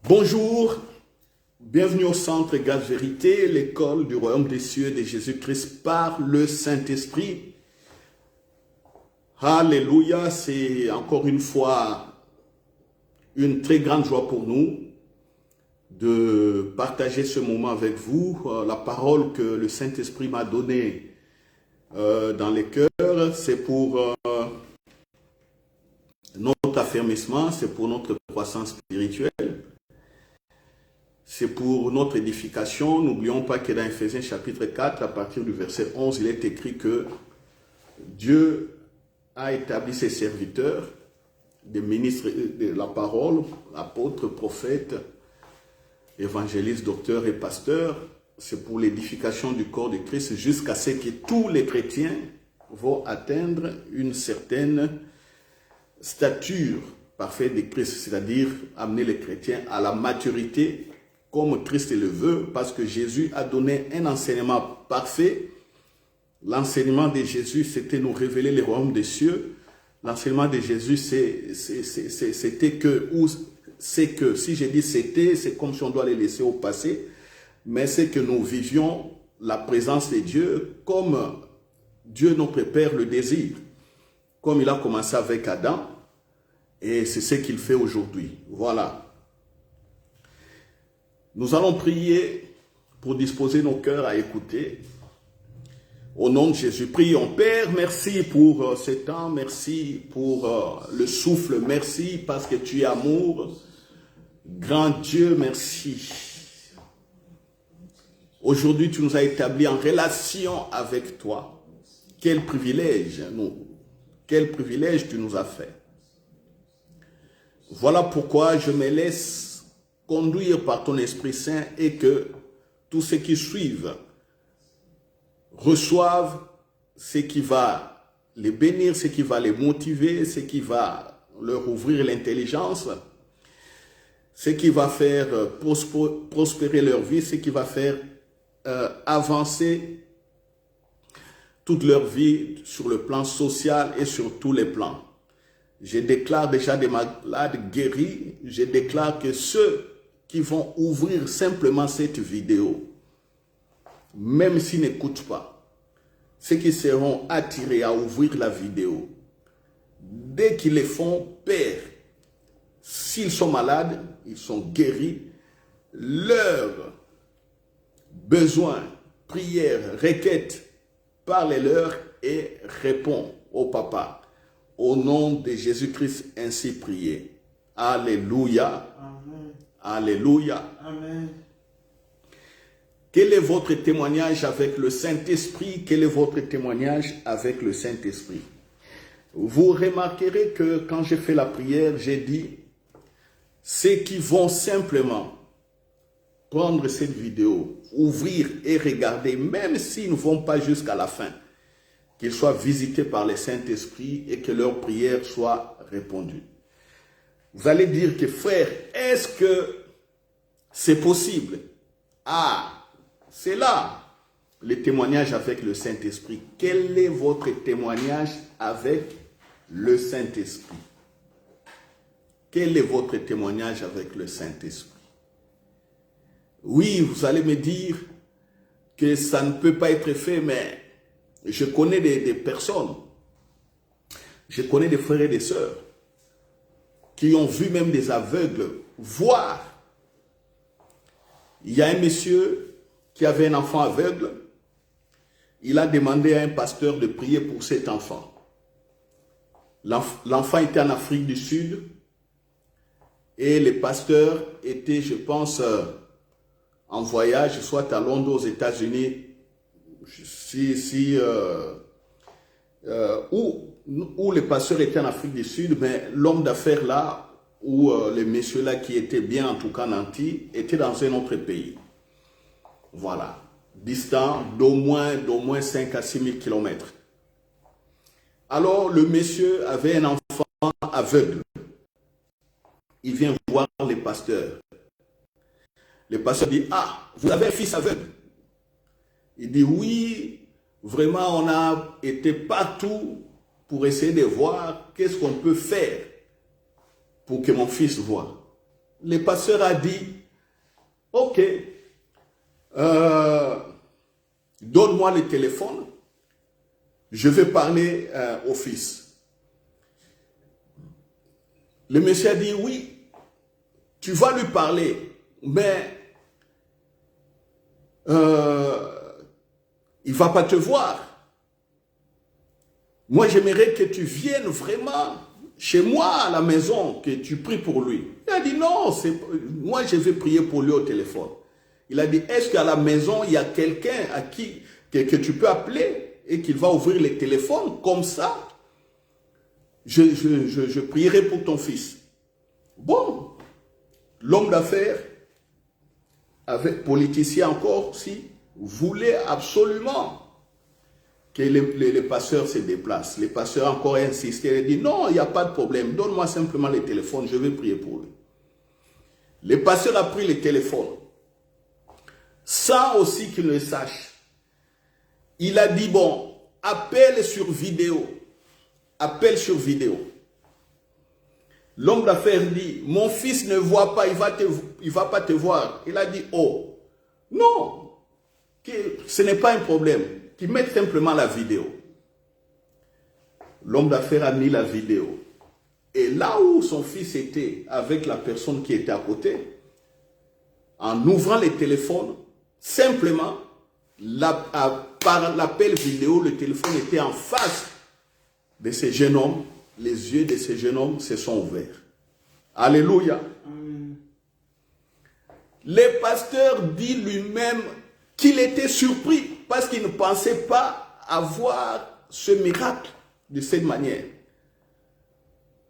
Bonjour, bienvenue au Centre Égale Vérité, l'école du royaume des cieux de Jésus-Christ par le Saint-Esprit. Alléluia, c'est encore une fois une très grande joie pour nous de partager ce moment avec vous. La parole que le Saint-Esprit m'a donnée dans les cœurs, c'est pour notre affermissement, c'est pour notre croissance spirituelle. C'est pour notre édification. N'oublions pas que dans Ephésiens chapitre 4, à partir du verset 11, il est écrit que Dieu a établi ses serviteurs, des ministres de la parole, apôtres, prophètes, évangélistes, docteurs et pasteurs. C'est pour l'édification du corps de Christ jusqu'à ce que tous les chrétiens vont atteindre une certaine stature parfaite de Christ, c'est-à-dire amener les chrétiens à la maturité comme Christ le veut, parce que Jésus a donné un enseignement parfait. L'enseignement de Jésus, c'était nous révéler le royaume des cieux. L'enseignement de Jésus, c'était que, si je dis c'était, c'est comme si on doit les laisser au passé, mais c'est que nous vivions la présence de Dieu comme Dieu notre Père le désire, comme il a commencé avec Adam, et c'est ce qu'il fait aujourd'hui. Voilà. Nous allons prier pour disposer nos cœurs à écouter. Au nom de Jésus, prions. Père, merci pour ce temps, merci pour le souffle, merci parce que tu es amour. Grand Dieu, merci. Aujourd'hui, tu nous as établis en relation avec toi. Quel privilège, quel privilège tu nous as fait. Voilà pourquoi je me laisse conduire par ton Esprit Saint et que tous ceux qui suivent reçoivent ce qui va les bénir, ce qui va les motiver, ce qui va leur ouvrir l'intelligence, ce qui va faire prospérer leur vie, ce qui va faire avancer toute leur vie sur le plan social et sur tous les plans. Je déclare déjà des malades guéris, je déclare que ceux qui vont ouvrir simplement cette vidéo, même s'ils n'écoutent pas, ceux qui seront attirés à ouvrir la vidéo, dès qu'ils les font, Père, s'ils sont malades, ils sont guéris, leurs besoins, prières, requêtes, parlez-leur et réponds au Papa. Au nom de Jésus-Christ, ainsi prié. Alléluia. Amen. Alléluia. Amen. Quel est votre témoignage avec le Saint-Esprit? Quel est votre témoignage avec le Saint-Esprit? Vous remarquerez que quand j'ai fait la prière, j'ai dit, ceux qui vont simplement prendre cette vidéo, ouvrir et regarder, même s'ils ne vont pas jusqu'à la fin, qu'ils soient visités par le Saint-Esprit et que leurs prières soient répondues. Vous allez dire que frère, est-ce que c'est possible? Ah, c'est là le témoignage avec le Saint-Esprit. Quel est votre témoignage avec le Saint-Esprit? Quel est votre témoignage avec le Saint-Esprit? Oui, vous allez me dire que ça ne peut pas être fait, mais je connais des personnes, je connais des frères et des sœurs qui ont vu même des aveugles voir. Il y a un monsieur qui avait un enfant aveugle. Il a demandé à un pasteur de prier pour cet enfant. L'enfant était en Afrique du Sud et le pasteur était, je pense, en voyage, soit à Londres, aux États-Unis, où le pasteur était en Afrique du Sud, mais l'homme d'affaires là, ou le monsieur là qui était bien en tout cas nanti, était dans un autre pays. Voilà, distant d'au moins 5 à 6 000 kilomètres. Alors le monsieur avait un enfant aveugle. Il vient voir le pasteur. Le pasteur dit, ah, vous avez un fils aveugle? Il dit, oui, vraiment on a été partout pour essayer de voir qu'est-ce qu'on peut faire pour que mon fils voie. le pasteur a dit, ok, donne-moi le téléphone, je vais parler au fils. Le monsieur a dit, oui, tu vas lui parler, mais il ne va pas te voir. Moi, j'aimerais que tu viennes vraiment chez moi à la maison, que tu pries pour lui. Il a dit, non, moi je vais prier pour lui au téléphone. Il a dit, est-ce qu'à la maison, il y a quelqu'un à qui que tu peux appeler et qu'il va ouvrir le téléphone comme ça? Je prierai pour ton fils. Bon, l'homme d'affaires, avec politicien encore, si, voulait absolument que les pasteurs se déplacent. Les pasteurs encore insisté et dit, non, il n'y a pas de problème, donne-moi simplement le téléphone, je vais prier pour lui. Le pasteur a pris le téléphone, sans aussi qu'il le sache. Il a dit, bon, appelle sur vidéo. Appelle sur vidéo. L'homme d'affaires dit, mon fils ne voit pas, il va pas te voir. Il a dit, oh, non, ce n'est pas un problème. Qu'il mette simplement la vidéo. L'homme d'affaires a mis la vidéo. Et là où son fils était avec la personne qui était à côté, en ouvrant le téléphone, simplement, par l'appel vidéo, le téléphone était en face de ce jeune homme. Les yeux de ce jeune homme se sont ouverts. Alléluia. Amen. Le pasteur dit lui-même qu'il était surpris parce qu'il ne pensait pas avoir ce miracle de cette manière.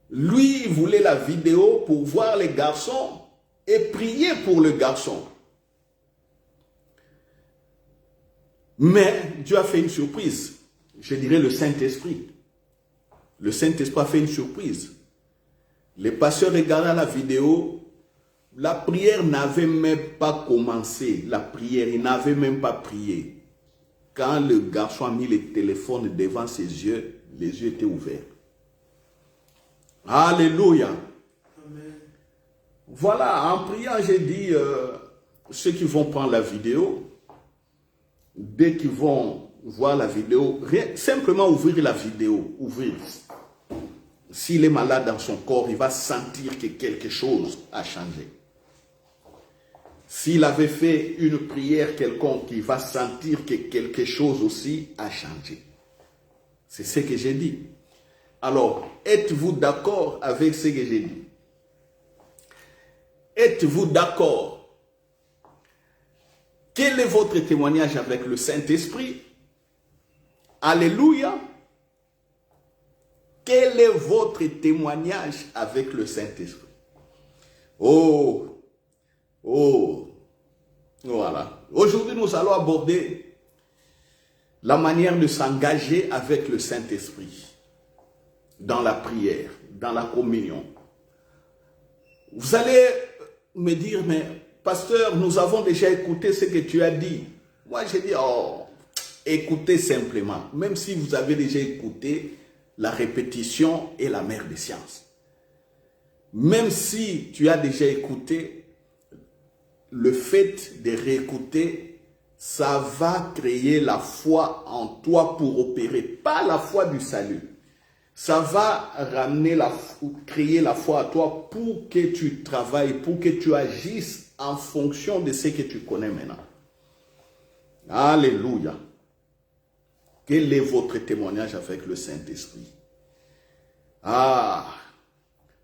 Lui, il voulait la vidéo pour voir les garçons et prier pour le garçon. Mais Dieu a fait une surprise. Je dirais le Saint-Esprit. Le Saint-Esprit a fait une surprise. Les pasteurs regardaient la vidéo. La prière n'avait même pas commencé. La prière, il n'avait même pas prié. Quand le garçon a mis le téléphone devant ses yeux, les yeux étaient ouverts. Alléluia. Amen. Voilà, en priant, j'ai dit, ceux qui vont prendre la vidéo, dès qu'ils vont voir la vidéo, simplement ouvrir la vidéo, ouvrir. S'il est malade dans son corps, il va sentir que quelque chose a changé. S'il avait fait une prière quelconque, il va sentir que quelque chose aussi a changé. C'est ce que j'ai dit. Alors, êtes-vous d'accord avec ce que j'ai dit? Êtes-vous d'accord? Quel est votre témoignage avec le Saint-Esprit? Alléluia. Quel est votre témoignage avec le Saint-Esprit? Oh, voilà. Aujourd'hui, nous allons aborder la manière de s'engager avec le Saint-Esprit dans la prière, dans la communion. Vous allez me dire, mais pasteur, nous avons déjà écouté ce que tu as dit. Moi, j'ai dit, oh, écoutez simplement. Même si vous avez déjà écouté, la répétition est la mère des sciences. Même si tu as déjà écouté, le fait de réécouter, ça va créer la foi en toi pour opérer. Pas la foi du salut. Ça va ramener créer la foi à toi pour que tu travailles, pour que tu agisses en fonction de ce que tu connais maintenant. Alléluia. Quel est votre témoignage avec le Saint-Esprit?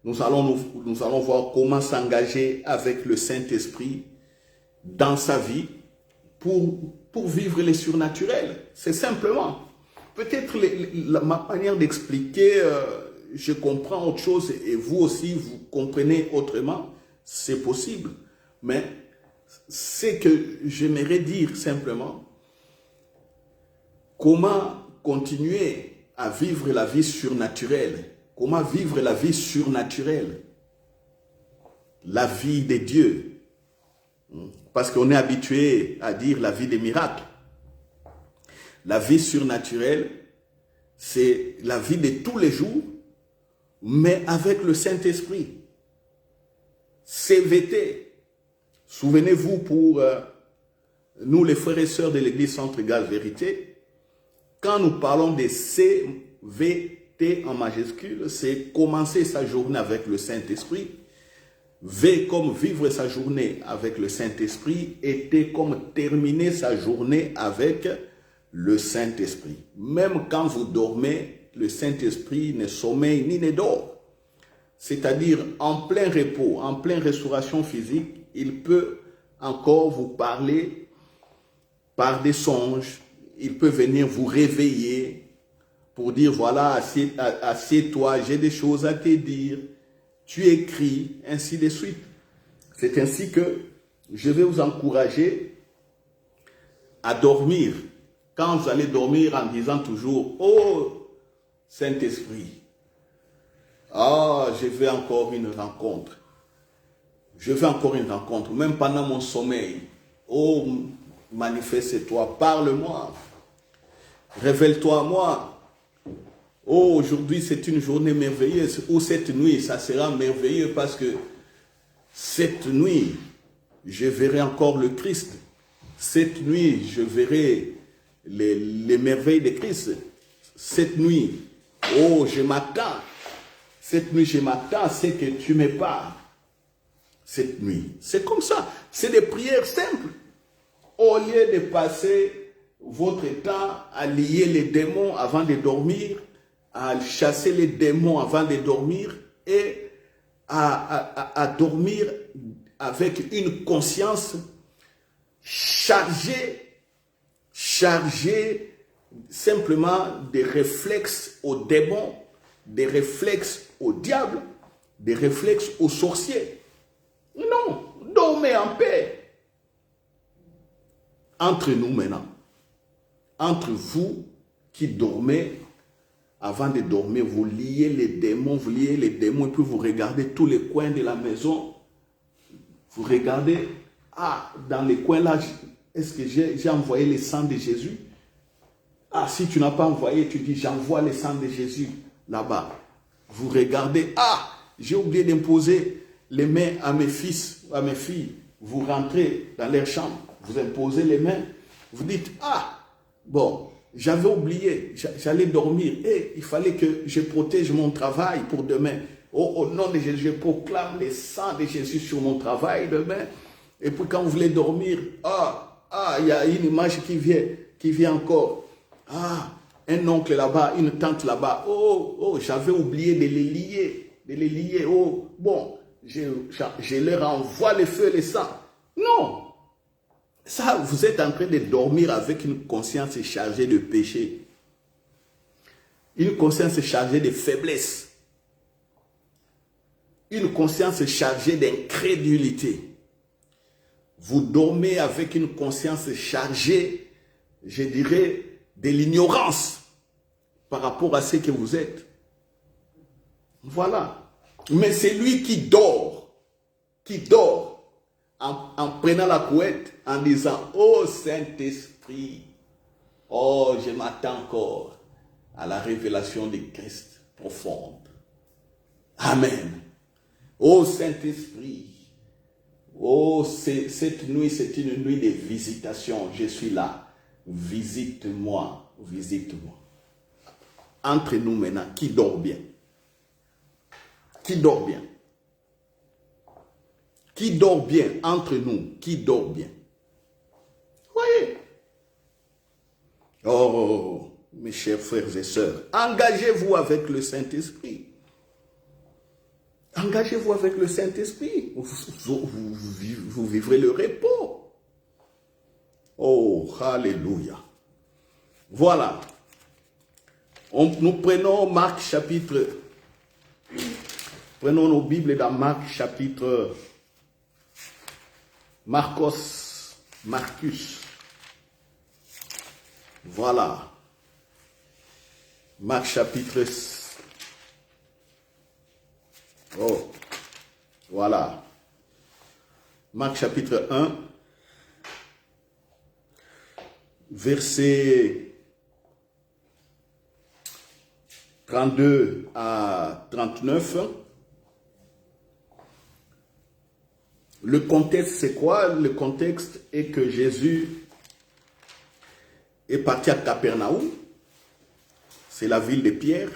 Nous allons voir comment s'engager avec le Saint-Esprit dans sa vie pour vivre les surnaturels. C'est simplement. Peut-être ma manière d'expliquer, je comprends autre chose et vous aussi, vous comprenez autrement. C'est possible. Mais ce que j'aimerais dire simplement, comment continuer à vivre la vie surnaturelle? Comment vivre la vie surnaturelle? La vie de Dieu. Parce qu'on est habitué à dire la vie des miracles. La vie surnaturelle, c'est la vie de tous les jours, mais avec le Saint-Esprit. CVT. Souvenez-vous pour nous les frères et sœurs de l'église Centre Égale Vérité, quand nous parlons des CVT en majuscule, c'est commencer sa journée avec le Saint-Esprit. V comme vivre sa journée avec le Saint-Esprit et T comme terminer sa journée avec le Saint-Esprit. Même quand vous dormez, le Saint-Esprit ne sommeille ni ne dort. C'est-à-dire en plein repos, en pleine restauration physique, il peut encore vous parler par des songes. Il peut venir vous réveiller pour dire voilà, assieds-toi, j'ai des choses à te dire. Tu écris, ainsi de suite. C'est ainsi que je vais vous encourager à dormir. Quand vous allez dormir en disant toujours, oh Saint-Esprit, je veux encore une rencontre. Je veux encore une rencontre, même pendant mon sommeil. Oh, manifeste-toi, parle-moi, révèle-toi à moi. Oh, aujourd'hui c'est une journée merveilleuse, ou cette nuit ça sera merveilleux parce que cette nuit je verrai encore le Christ. Cette nuit je verrai les merveilles de Christ. Cette nuit, oh je m'attends. Cette nuit je m'attends à ce que tu me parles. Cette nuit, c'est comme ça, c'est des prières simples. Au lieu de passer votre temps à lier les démons avant de dormir, à chasser les démons avant de dormir et à dormir avec une conscience chargée simplement des réflexes aux démons, des réflexes au diable, des réflexes aux sorciers. Non, dormez en paix. Entre nous maintenant, entre vous qui dormez, avant de dormir, vous liez les démons et puis vous regardez tous les coins de la maison. Vous regardez, dans les coins là, est-ce que j'ai envoyé le sang de Jésus? Si tu n'as pas envoyé, tu dis, j'envoie le sang de Jésus là-bas. Vous regardez, j'ai oublié d'imposer les mains à mes fils, à mes filles. Vous rentrez dans leur chambre, vous imposez les mains, vous dites, bon, j'avais oublié, j'allais dormir et il fallait que je protège mon travail pour demain. Au nom de Jésus, je proclame le sang de Jésus sur mon travail demain. Et puis quand vous voulez dormir, il y a une image qui vient encore. Un oncle là-bas, une tante là-bas. J'avais oublié de les lier. Bon, je leur envoie le feu et le sang. Non. Ça, vous êtes en train de dormir avec une conscience chargée de péché. Une conscience chargée de faiblesse. Une conscience chargée d'incrédulité. Vous dormez avec une conscience chargée, je dirais, de l'ignorance par rapport à ce que vous êtes. Voilà. Mais c'est lui qui dort en prenant la couette, en disant, oh Saint-Esprit, je m'attends encore à la révélation de Christ profonde. Amen. Oh Saint-Esprit, cette nuit, c'est une nuit de visitation. Je suis là. Visite-moi, visite-moi. Entre nous maintenant, qui dort bien? Qui dort bien? Qui dort bien entre nous? Qui dort bien? Voyez? Oh, mes chers frères et sœurs, engagez-vous avec le Saint-Esprit. Engagez-vous avec le Saint-Esprit. Vous vivrez le repos. Oh, alléluia. Voilà. Nous prenons Marc chapitre. Prenons nos Bibles dans Marc chapitre. Marcus. Voilà. Marc chapitre. Voilà. Marc chapitre 1. Verset 32 à 39. Le contexte, c'est quoi? Le contexte est que Jésus est parti à Capernaum. C'est la ville de Pierre.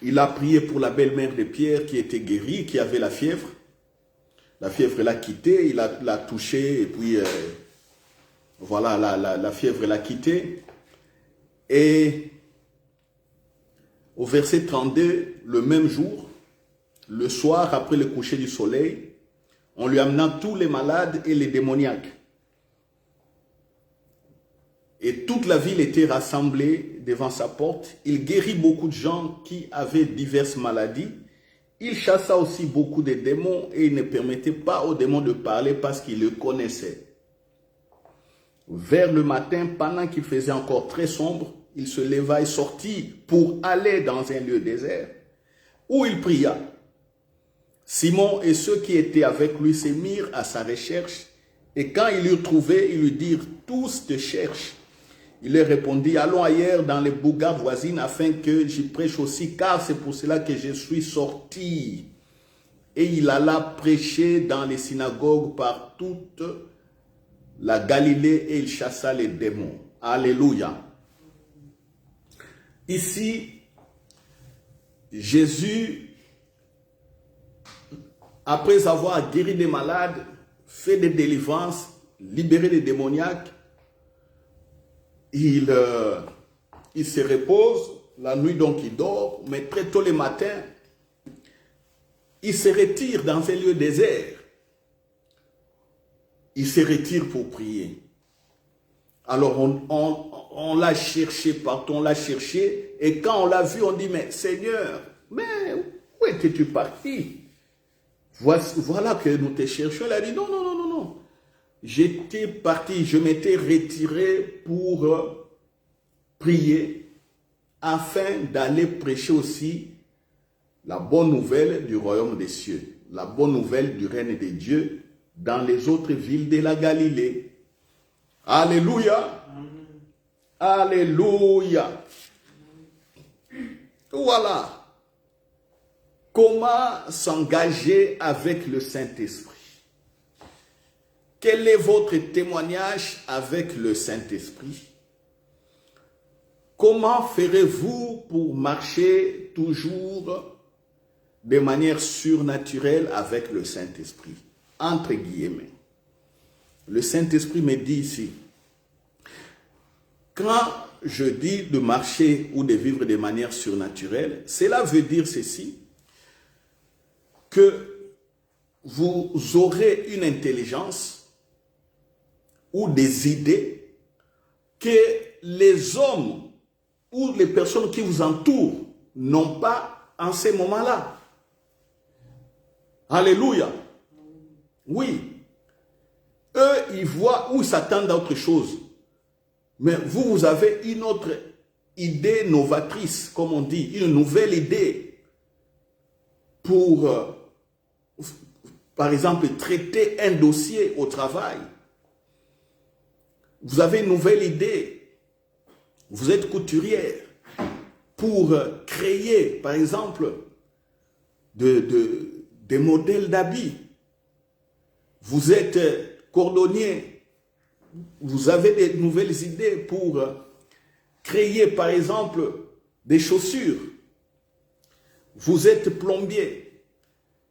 Il a prié pour la belle-mère de Pierre qui était guérie, qui avait la fièvre. La fièvre l'a quitté, il l'a touché et puis voilà, la fièvre l'a quitté. Et au verset 32, le même jour, le soir après le coucher du soleil, on lui amena tous les malades et les démoniaques. Et toute la ville était rassemblée devant sa porte. Il guérit beaucoup de gens qui avaient diverses maladies. Il chassa aussi beaucoup de démons et il ne permettait pas aux démons de parler parce qu'il le connaissait. Vers le matin, pendant qu'il faisait encore très sombre, il se leva et sortit pour aller dans un lieu désert où il pria. Simon et ceux qui étaient avec lui se mirent à sa recherche et quand ils l'eurent trouvé, ils lui dirent « Tous te cherchent ». Il leur répondit, allons ailleurs dans les bourgades voisines afin que j'y prêche aussi, car c'est pour cela que je suis sorti. Et il alla prêcher dans les synagogues par toute la Galilée et il chassa les démons. Alléluia. Ici, Jésus, après avoir guéri des malades, fait des délivrances, libéré des démoniaques, il se repose, la nuit donc il dort, mais très tôt le matin, il se retire dans un lieu désert. Il se retire pour prier. Alors on l'a cherché partout, on l'a cherché, et quand on l'a vu, on dit, mais Seigneur, mais où étais-tu parti? Voilà que nous te cherchions. Il a dit, non, non, non, non, non. J'étais parti, je m'étais retiré pour prier afin d'aller prêcher aussi la bonne nouvelle du royaume des cieux, la bonne nouvelle du règne de Dieu dans les autres villes de la Galilée. Alléluia. Alléluia. Voilà. Comment s'engager avec le Saint-Esprit? Quel est votre témoignage avec le Saint-Esprit? Comment ferez-vous pour marcher toujours de manière surnaturelle avec le Saint-Esprit? Entre guillemets. Le Saint-Esprit me dit ici, quand je dis de marcher ou de vivre de manière surnaturelle, cela veut dire ceci, que vous aurez une intelligence ou des idées que les hommes ou les personnes qui vous entourent n'ont pas en ces moments-là. Alléluia. Oui. Eux, ils voient ou ils s'attendent à autre chose. Mais vous, vous avez une autre idée novatrice, comme on dit, une nouvelle idée pour, par exemple, traiter un dossier au travail. Vous avez une nouvelle idée. Vous êtes couturière pour créer, par exemple, des modèles d'habits. Vous êtes cordonnier. Vous avez des nouvelles idées pour créer, par exemple, des chaussures. Vous êtes plombier.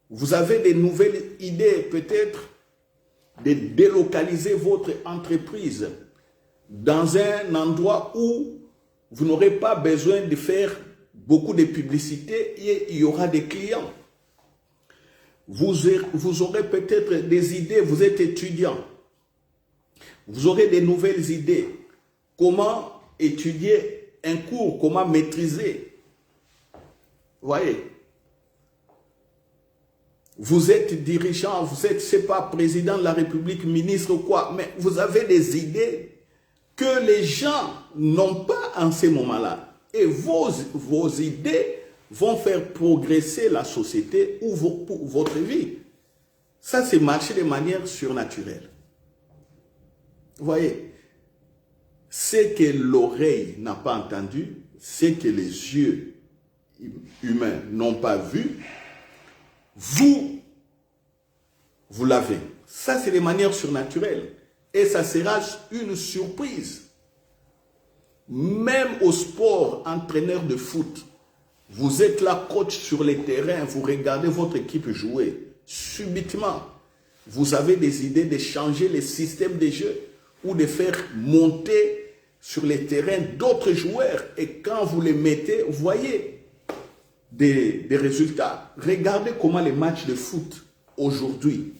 Vous avez des nouvelles idées, peut-être, de délocaliser votre entreprise dans un endroit où vous n'aurez pas besoin de faire beaucoup de publicité et il y aura des clients. Vous aurez peut-être des idées, vous êtes étudiant. Vous aurez des nouvelles idées. Comment étudier un cours, comment maîtriser. Vous voyez? Vous êtes dirigeant, vous êtes, je ne sais pas, président de la République, ministre ou quoi, mais vous avez des idées que les gens n'ont pas en ces moments-là. Et vos idées vont faire progresser la société ou votre vie. Ça, c'est marcher de manière surnaturelle. Vous voyez, ce que l'oreille n'a pas entendu, ce que les yeux humains n'ont pas vu, vous l'avez. Ça, c'est de manière surnaturelle. Et ça sera une surprise. Même au sport, entraîneur de foot, vous êtes là, coach sur les terrains, vous regardez votre équipe jouer. Subitement, vous avez des idées de changer les systèmes de jeu ou de faire monter sur les terrains d'autres joueurs. Et quand vous les mettez, vous voyez des résultats. Regardez comment les matchs de foot aujourd'hui,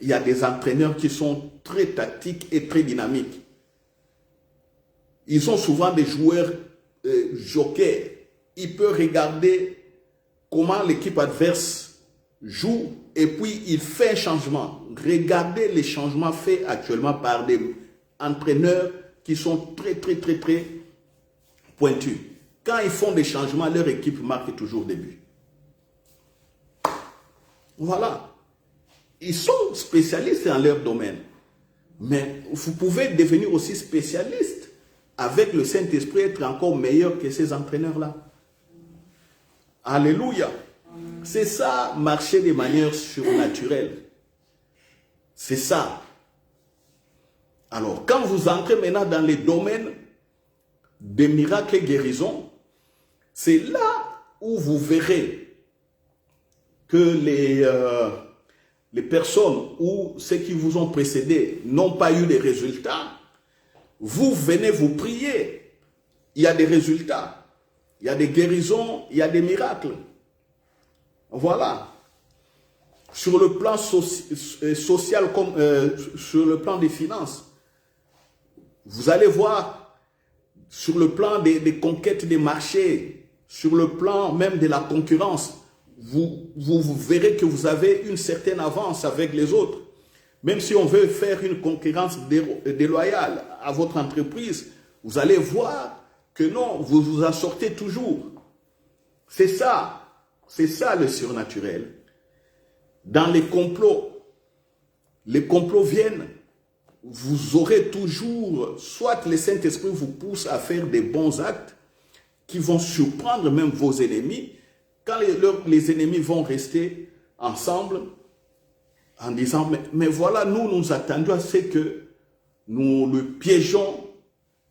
il y a des entraîneurs qui sont très tactiques et très dynamiques. Ils sont souvent des joueurs jokers. Il peut regarder comment l'équipe adverse joue et puis il fait un changement. Regardez les changements faits actuellement par des entraîneurs qui sont très pointus. Quand ils font des changements, leur équipe marque toujours des buts. Voilà. Ils sont spécialistes dans leur domaine. Mais vous pouvez devenir aussi spécialiste avec le Saint-Esprit, être encore meilleur que ces entraîneurs-là. Alléluia. C'est ça, marcher de manière surnaturelle. C'est ça. Alors, quand vous entrez maintenant dans les domaines des miracles et guérisons, c'est là où vous verrez que les personnes ou ceux qui vous ont précédés n'ont pas eu de résultats. Vous venez vous prier. Il y a des résultats. Il y a des guérisons, il y a des miracles. Voilà. Sur le plan social comme sur le plan des finances, vous allez voir sur le plan des conquêtes des marchés, sur le plan même de la concurrence, vous verrez que vous avez une certaine avance avec les autres. Même si on veut faire une concurrence déloyale à votre entreprise, vous allez voir que non, vous vous en sortez toujours. C'est ça le surnaturel. Dans les complots viennent, vous aurez toujours, soit le Saint-Esprit vous pousse à faire des bons actes qui vont surprendre même vos ennemis, quand les ennemis vont rester ensemble en disant, mais voilà, nous attendions à ce que nous le piégeons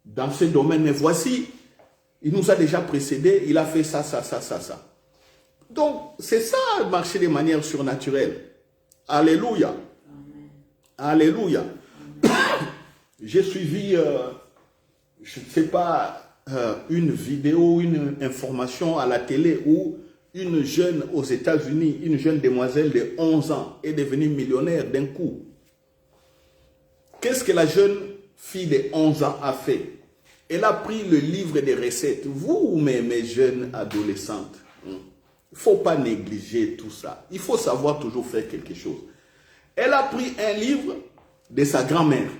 dans ce domaine, mais voici, il nous a déjà précédé, il a fait ça. Donc, c'est ça, marcher de manière surnaturelle. Alléluia. Amen. Alléluia. J'ai suivi, je ne sais pas, une vidéo, une information à la télé où une jeune aux États-Unis, une jeune demoiselle de 11 ans est devenue millionnaire d'un coup. Qu'est-ce que la jeune fille de 11 ans a fait? Elle a pris le livre des recettes. Vous, mes jeunes adolescentes, il ne faut pas négliger tout ça. Il faut savoir toujours faire quelque chose. Elle a pris un livre de sa grand-mère.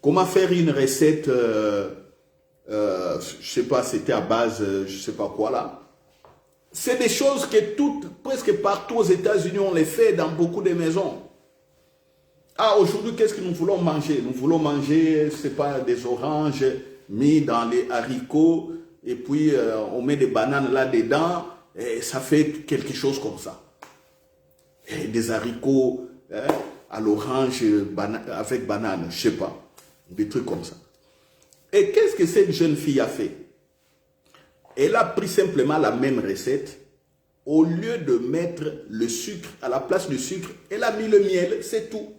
Comment faire une recette, je ne sais pas, c'était à base, je ne sais pas quoi là. C'est des choses que presque partout aux États-Unis, on les fait dans beaucoup de maisons. Ah, aujourd'hui, qu'est-ce que nous voulons manger? Nous voulons manger, je ne sais pas, des oranges mis dans les haricots, et puis on met des bananes là-dedans, et ça fait quelque chose comme ça. Et des haricots à l'orange avec banane, je ne sais pas, des trucs comme ça. Et qu'est-ce que cette jeune fille a fait? Elle a pris simplement la même recette. Au lieu de mettre le sucre à la place du sucre, elle a mis le miel, c'est tout.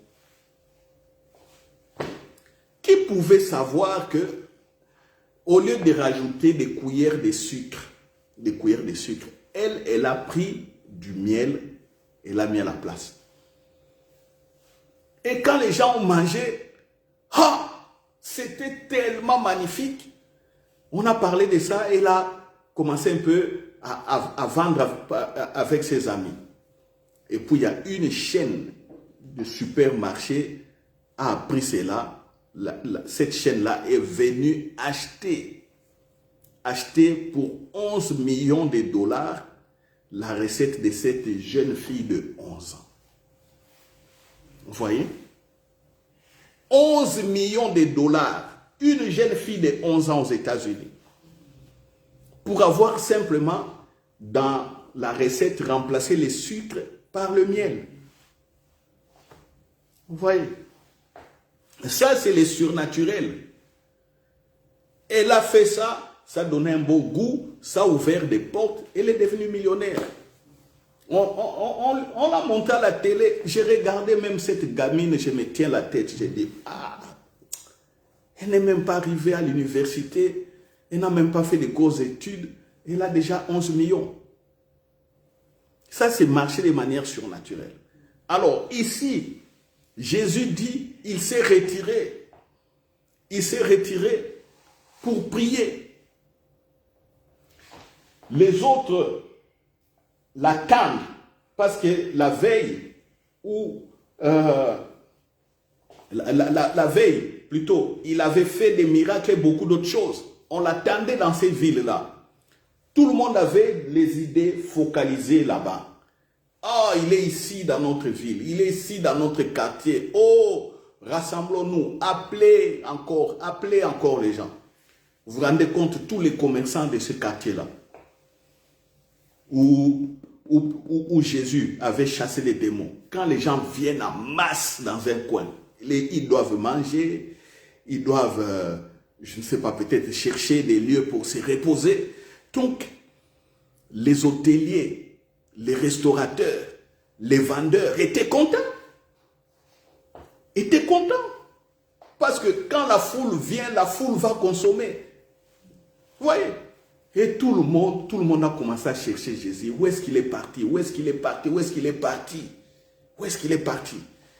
Qui pouvait savoir que, au lieu de rajouter des cuillères de sucre, elle a pris du miel et l'a mis à la place. Et quand les gens ont mangé, c'était tellement magnifique. On a parlé de ça et elle a commencé un peu à vendre avec ses amis. Et puis il y a une chaîne de supermarchés a appris cela. Cette chaîne-là est venue acheter pour 11 millions de dollars la recette de cette jeune fille de 11 ans. Vous voyez? 11 millions de dollars. Une jeune fille de 11 ans aux États-Unis. Pour avoir simplement dans la recette remplaçait les sucres par le miel. Vous voyez? Ça, c'est le surnaturel. Elle a fait ça, ça donnait un beau goût, ça a ouvert des portes, elle est devenue millionnaire. On l'a monté à la télé, j'ai regardé même cette gamine, je me tiens la tête, j'ai dit, ah, elle n'est même pas arrivée à l'université, elle n'a même pas fait de grosses études, elle a déjà 11 millions. Ça, c'est marcher de manière surnaturelle. Alors, ici, Jésus dit, il s'est retiré. Il s'est retiré pour prier. Les autres l'attendent parce que la veille, ou la veille plutôt, il avait fait des miracles et beaucoup d'autres choses. On l'attendait dans ces villes-là. Tout le monde avait les idées focalisées là-bas. Ah, il est ici dans notre ville, il est ici dans notre quartier. Oh, rassemblons-nous, appelez encore les gens. Vous vous rendez compte, tous les commerçants de ce quartier-là, où Jésus avait chassé les démons, quand les gens viennent en masse dans un coin, ils doivent manger, ils doivent, je ne sais pas, peut-être chercher des lieux pour se reposer. Donc, les hôteliers, les restaurateurs, les vendeurs étaient contents. Étaient contents. Parce que quand la foule vient, la foule va consommer. Vous voyez? Et tout le monde a commencé à chercher Jésus. Où est-ce qu'il est parti? Où est-ce qu'il est parti? Où est-ce qu'il est parti? Où est-ce qu'il est parti?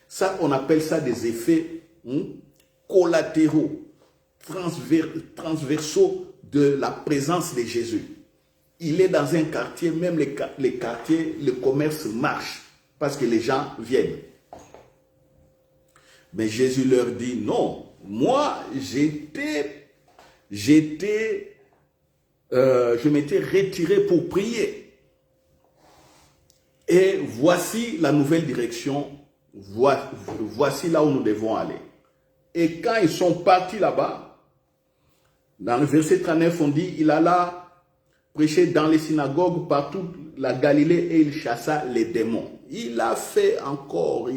Ça, on appelle ça des effets collatéraux, transversaux de la présence de Jésus. Il est dans un quartier, même les quartiers, le commerce marche parce que les gens viennent. Mais Jésus leur dit, non, moi, je m'étais retiré pour prier. Et voici la nouvelle direction, voici là où nous devons aller. Et quand ils sont partis là-bas, dans le verset 39, on dit, il alla prêcher dans les synagogues partout la Galilée et il chassa les démons. Il a fait encore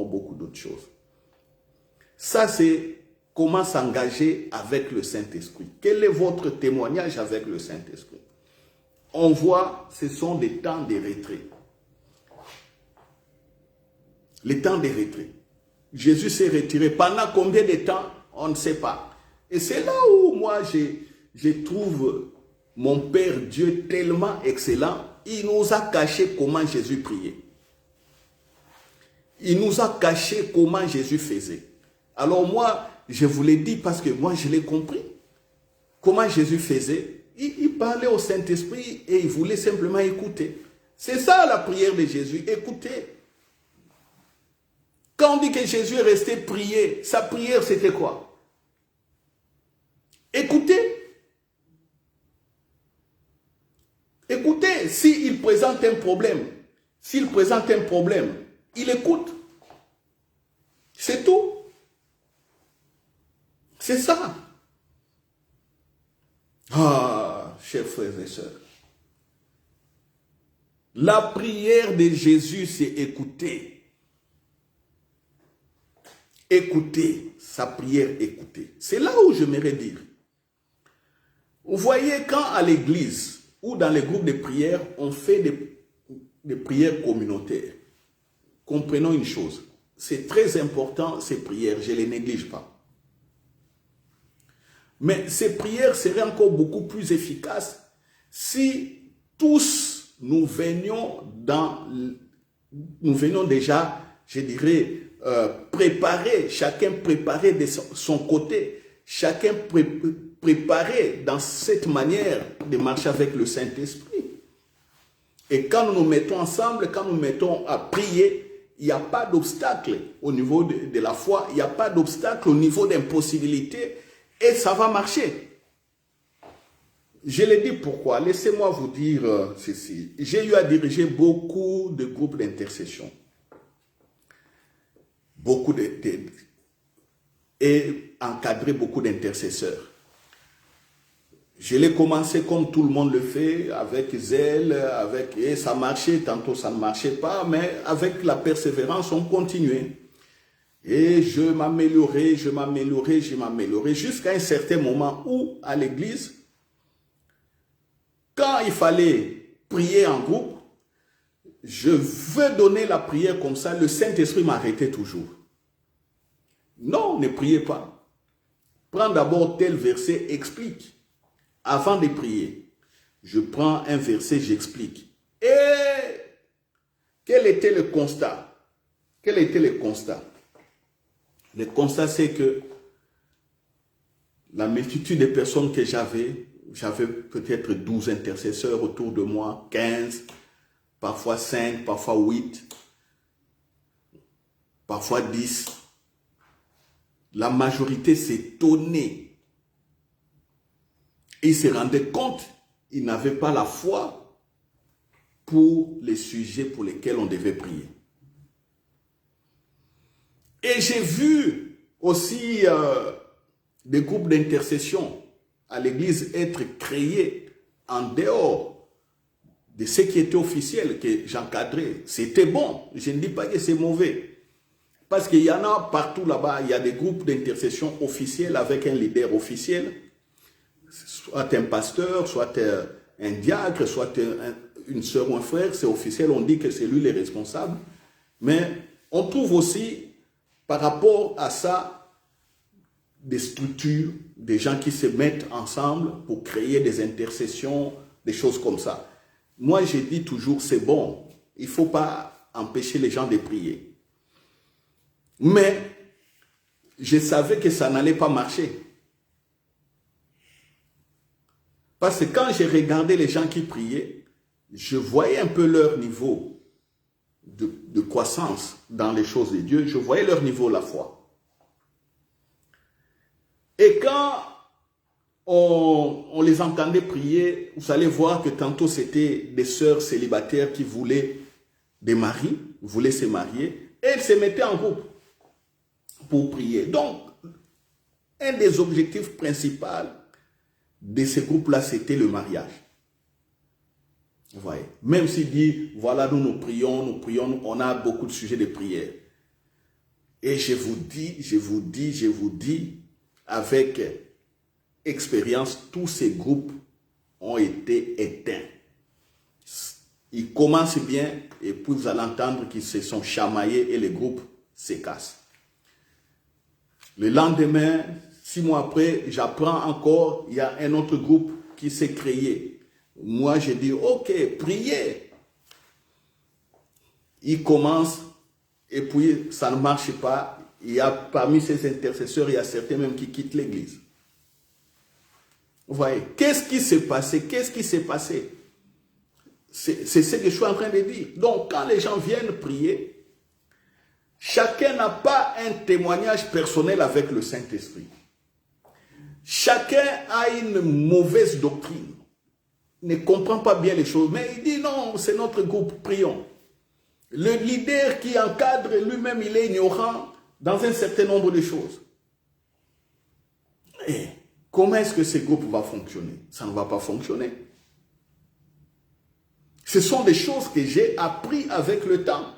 beaucoup d'autres choses. Ça, c'est comment s'engager avec le Saint-Esprit. Quel est votre témoignage avec le Saint-Esprit? On voit, ce sont des temps de retrait. Les temps de retrait. Jésus s'est retiré. Pendant combien de temps? On ne sait pas. Et c'est là où moi, je trouve mon Père Dieu tellement excellent. Il nous a caché comment Jésus priait. Il nous a caché comment Jésus faisait. Alors moi, je vous l'ai dit parce que moi, je l'ai compris. Comment Jésus faisait. Il parlait au Saint-Esprit et il voulait simplement écouter. C'est ça la prière de Jésus, écouter. Quand on dit que Jésus est resté prier, sa prière c'était quoi? Écouter. Écoutez, s'il présente un problème, il écoute. C'est tout. C'est ça. Ah, chers frères et sœurs. La prière de Jésus, c'est écouter. Écouter, sa prière, écouter. C'est là où j'aimerais dire. Vous voyez, quand à l'église, ou dans les groupes de prière, on fait des prières communautaires. Comprenons une chose, c'est très important ces prières, je ne les néglige pas. Mais ces prières seraient encore beaucoup plus efficaces si tous nous venions déjà, je dirais, chacun préparé de son côté, chacun préparé dans cette manière de marcher avec le Saint-Esprit. Et quand nous nous mettons ensemble, quand nous nous mettons à prier, il n'y a pas d'obstacle au niveau de la foi, il n'y a pas d'obstacle au niveau d'impossibilité, et ça va marcher. Je l'ai dit pourquoi. Laissez-moi vous dire ceci. J'ai eu à diriger beaucoup de groupes d'intercession. Et encadrer beaucoup d'intercesseurs. Je l'ai commencé comme tout le monde le fait, avec zèle, et ça marchait, tantôt ça ne marchait pas, mais avec la persévérance, on continuait. Et je m'améliorais, jusqu'à un certain moment où, à l'église, quand il fallait prier en groupe, je veux donner la prière comme ça, le Saint-Esprit m'arrêtait toujours. Non, ne priez pas. Prends d'abord tel verset, explique. Avant de prier, je prends un verset, j'explique. Et quel était le constat? Quel était le constat? Le constat, c'est que la multitude de personnes que j'avais peut-être 12 intercesseurs autour de moi, 15, parfois 5, parfois 8, parfois 10. La majorité s'étonnait. Ils se rendaient compte, ils n'avaient pas la foi pour les sujets pour lesquels on devait prier. Et j'ai vu aussi des groupes d'intercession à l'église être créés en dehors de ce qui était officiel que j'encadrais. C'était bon, je ne dis pas que c'est mauvais. Parce qu'il y en a partout là-bas, il y a des groupes d'intercession officiels avec un leader officiel, soit un pasteur, soit un diacre, soit une sœur ou un frère, c'est officiel, on dit que c'est lui le responsable. Mais on trouve aussi, par rapport à ça, des structures, des gens qui se mettent ensemble pour créer des intercessions, des choses comme ça. Moi, je dis toujours, c'est bon, il ne faut pas empêcher les gens de prier. Mais je savais que ça n'allait pas marcher. Parce que quand j'ai regardé les gens qui priaient, je voyais un peu leur niveau de croissance dans les choses de Dieu. Je voyais leur niveau de la foi. Et quand on les entendait prier, vous allez voir que tantôt c'était des sœurs célibataires qui voulaient des maris, voulaient se marier, et elles se mettaient en groupe pour prier. Donc, un des objectifs principaux de ces groupes-là, c'était le mariage. Vous voyez, même s'il dit, voilà, nous prions, on a beaucoup de sujets de prière. Et je vous dis, avec expérience, tous ces groupes ont été éteints. Ils commencent bien, et puis vous allez entendre qu'ils se sont chamaillés et les groupes se cassent. Le lendemain, 6 mois après, j'apprends encore, il y a un autre groupe qui s'est créé. Moi, j'ai dit, ok, priez. Ils commencent, et puis ça ne marche pas. Il y a parmi ces intercesseurs, il y a certains même qui quittent l'église. Vous voyez, qu'est-ce qui s'est passé? Qu'est-ce qui s'est passé? C'est ce que je suis en train de dire. Donc, quand les gens viennent prier, chacun n'a pas un témoignage personnel avec le Saint-Esprit. Chacun a une mauvaise doctrine. Ne comprend pas bien les choses. Mais il dit non, c'est notre groupe, prions. Le leader qui encadre lui-même, il est ignorant dans un certain nombre de choses. Et comment est-ce que ce groupe va fonctionner? Ça ne va pas fonctionner. Ce sont des choses que j'ai appris avec le temps.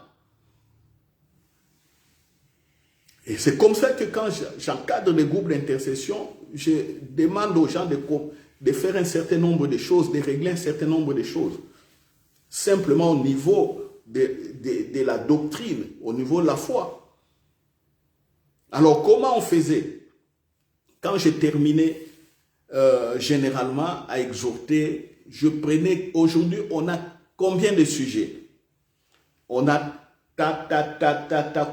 Et c'est comme ça que quand j'encadre des groupes d'intercession, je demande aux gens de faire un certain nombre de choses, de régler un certain nombre de choses. Simplement au niveau de la doctrine, au niveau de la foi. Alors comment on faisait? Quand je terminais généralement à exhorter, je prenais, aujourd'hui on a combien de sujets? On a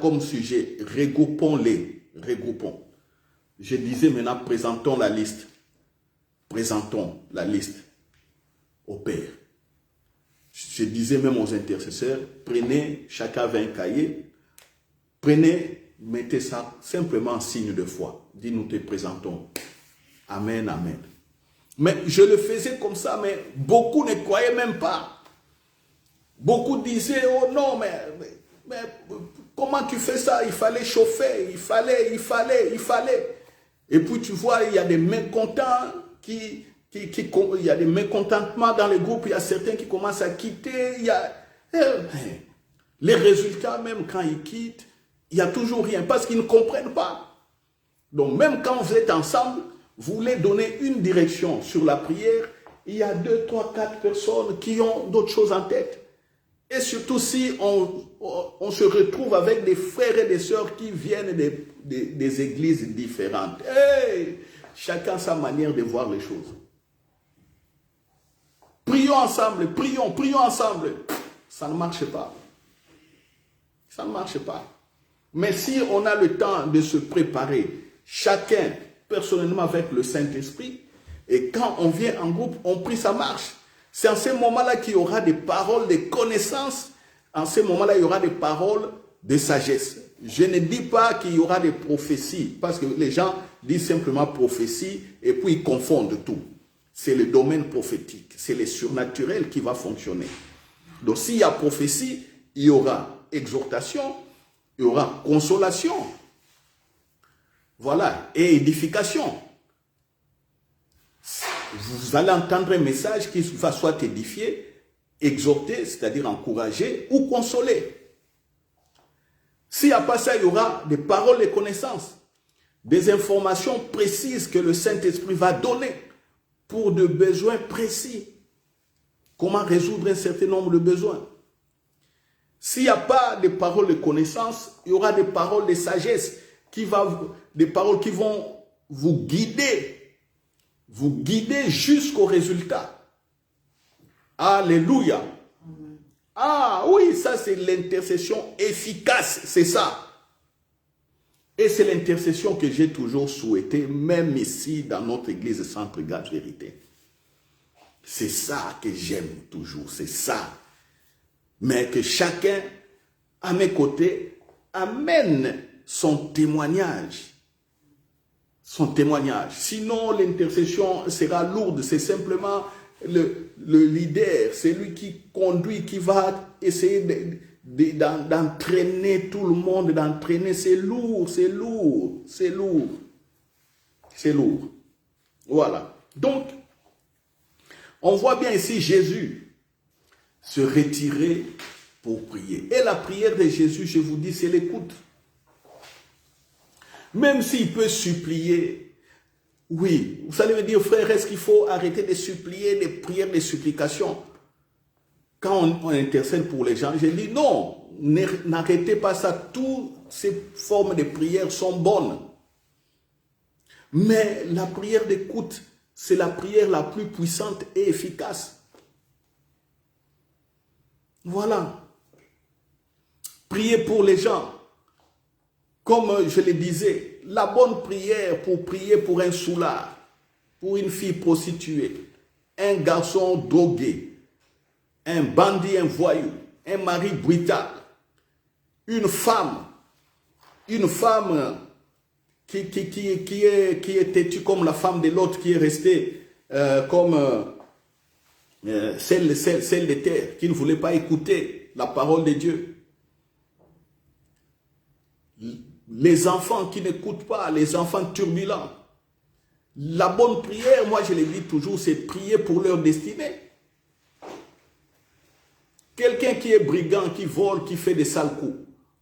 comme sujet, regroupons-les, regroupons. Je disais maintenant, présentons la liste au Père. Je disais même aux intercesseurs, prenez, chacun avait un cahier, prenez, mettez ça simplement en signe de foi. Dis, nous te présentons. Amen, amen. Mais je le faisais comme ça, mais beaucoup ne croyaient même pas. Beaucoup disaient, oh non, mais comment tu fais ça? Il fallait chauffer, il fallait. Et puis tu vois, il y a des mécontents qui il y a des mécontentements dans les groupes, il y a certains qui commencent à quitter, il y a les résultats, même quand ils quittent, il n'y a toujours rien, parce qu'ils ne comprennent pas. Donc même quand vous êtes ensemble, vous voulez donner une direction sur la prière, il y a 2, 3, 4 personnes qui ont d'autres choses en tête. Et surtout si on se retrouve avec des frères et des sœurs qui viennent des églises différentes. Hey, chacun sa manière de voir les choses. Prions ensemble, prions ensemble. Ça ne marche pas. Ça ne marche pas. Mais si on a le temps de se préparer, chacun personnellement avec le Saint-Esprit, et quand on vient en groupe, on prie, ça marche. C'est en ce moment-là qu'il y aura des paroles de connaissance. En ce moment-là, il y aura des paroles de sagesse. Je ne dis pas qu'il y aura des prophéties, parce que les gens disent simplement prophétie, et puis ils confondent tout. C'est le domaine prophétique, c'est le surnaturel qui va fonctionner. Donc s'il y a prophétie, il y aura exhortation, il y aura consolation, voilà, et édification. Vous allez entendre un message qui va soit édifier, exhorter, c'est-à-dire encourager, ou consoler. S'il n'y a pas ça, il y aura des paroles de connaissance, des informations précises que le Saint-Esprit va donner pour de besoins précis. Comment résoudre un certain nombre de besoins. S'il n'y a pas de paroles de connaissance, il y aura des paroles de sagesse, des paroles qui vont vous guider jusqu'au résultat. Alléluia. Ah oui, ça c'est l'intercession efficace, c'est ça. Et c'est l'intercession que j'ai toujours souhaité, même ici dans notre église Centre Gage Vérité. C'est ça que j'aime toujours, c'est ça. Mais que chacun, à mes côtés, amène son témoignage. Son témoignage. Sinon, l'intercession sera lourde. C'est simplement le leader, c'est lui qui conduit, qui va essayer d'entraîner tout le monde, d'entraîner. C'est lourd, c'est lourd, c'est lourd. C'est lourd. Voilà. Donc, on voit bien ici Jésus se retirer pour prier. Et la prière de Jésus, je vous dis, c'est l'écoute. Même s'il peut supplier, oui, vous allez me dire, frère, est-ce qu'il faut arrêter de supplier, des prières de supplication? Quand on intercède pour les gens, je dis non, n'arrêtez pas ça. Toutes ces formes de prière sont bonnes. Mais la prière d'écoute, c'est la prière la plus puissante et efficace. Voilà. Prier pour les gens. Comme je le disais, la bonne prière pour prier pour un soulard, pour une fille prostituée, un garçon drogué, un bandit, un voyou, un mari brutal, une femme qui est têtue comme la femme de l'autre, qui est restée comme celle de terre, qui ne voulait pas écouter la parole de Dieu. Les enfants qui n'écoutent pas, les enfants turbulents. La bonne prière, moi je le dis toujours, c'est prier pour leur destinée. Quelqu'un qui est brigand, qui vole, qui fait des sales coups,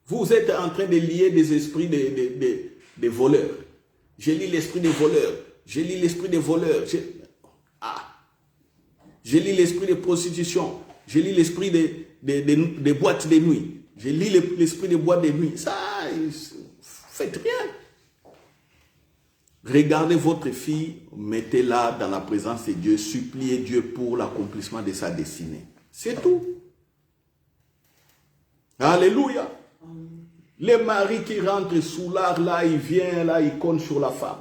vous êtes en train de lier des esprits des voleurs. Je lis l'esprit des voleurs, je lis l'esprit des voleurs, je lis l'esprit de prostitution, je lis l'esprit des boîtes de nuit, je lis l'esprit des boîtes de nuit. Ça, faites rien. Regardez votre fille, mettez-la dans la présence de Dieu, suppliez Dieu pour l'accomplissement de sa destinée. C'est tout. Alléluia. Les maris qui rentrent sous l'art, là, il vient, là, il compte sur la femme.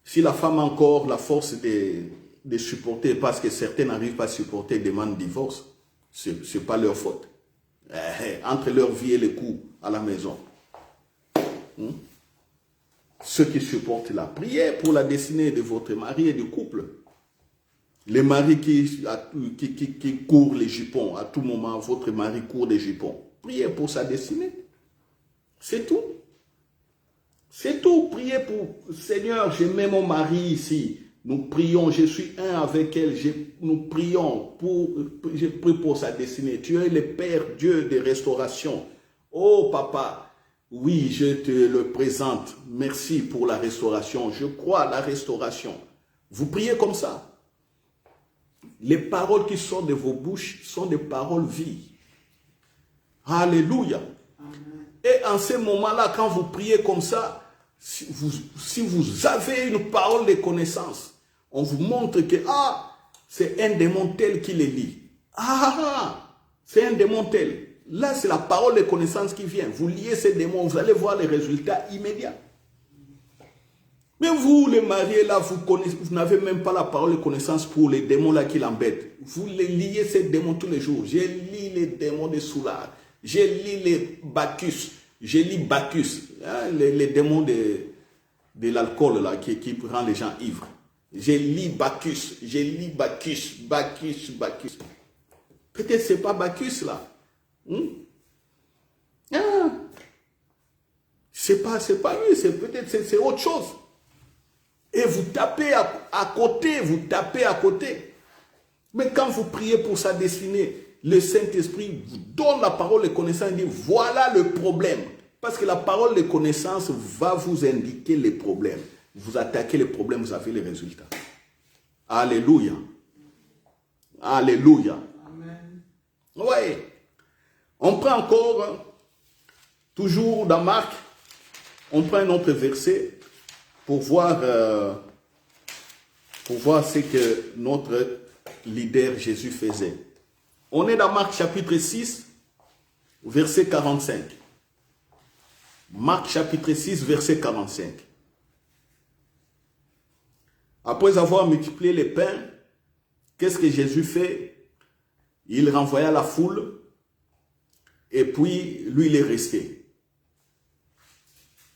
Si la femme a encore la force de supporter, parce que certains n'arrivent pas à supporter, demandent divorce, ce n'est pas leur faute. Entre leur vie et les coups à la maison. Ceux qui supportent la prière pour la destinée de votre mari et du couple. Les maris qui courent les jupons, à tout moment, votre mari court des jupons. Priez pour sa destinée. C'est tout. C'est tout. Priez pour, Seigneur, je mets mon mari ici. Nous prions, je suis un avec elle, nous prions, je prie pour sa destinée. Tu es le Père Dieu de restauration. Oh papa, oui, je te le présente. Merci pour la restauration. Je crois à la restauration. Vous priez comme ça. Les paroles qui sortent de vos bouches sont des paroles vives. Alléluia. Et en ce moment-là, quand vous priez comme ça, si vous avez une parole de connaissance, on vous montre que, c'est un démon tel qui les lit. C'est un démon tel. Là, c'est la parole de connaissance qui vient. Vous liez ces démons, vous allez voir les résultats immédiats. Mais vous, les mariés, là, vous n'avez même pas la parole de connaissance pour les démons là qui l'embêtent. Vous les liez ces démons tous les jours. J'ai lu les démons de Soulard. J'ai lu les Bacchus. J'ai lu Bacchus. Hein, les démons de l'alcool là qui rend les gens ivres. J'ai lu Bacchus. J'ai lu Bacchus. Bacchus. Peut-être c'est pas Bacchus là. C'est pas lui. C'est autre chose. Et vous tapez à côté, Mais quand vous priez pour sa destinée, le Saint-Esprit vous donne la parole de connaissance et dit, voilà le problème. Parce que la parole de connaissance va vous indiquer les problèmes. Vous attaquez les problèmes, vous avez les résultats. Alléluia. Alléluia. Amen. Oui. On prend encore, toujours dans Marc, on prend un autre verset pour voir ce que notre leader Jésus faisait. On est dans Marc chapitre 6, verset 45. Marc chapitre 6, verset 45. Après avoir multiplié les pains, qu'est-ce que Jésus fait? Il renvoya la foule et puis lui il est resté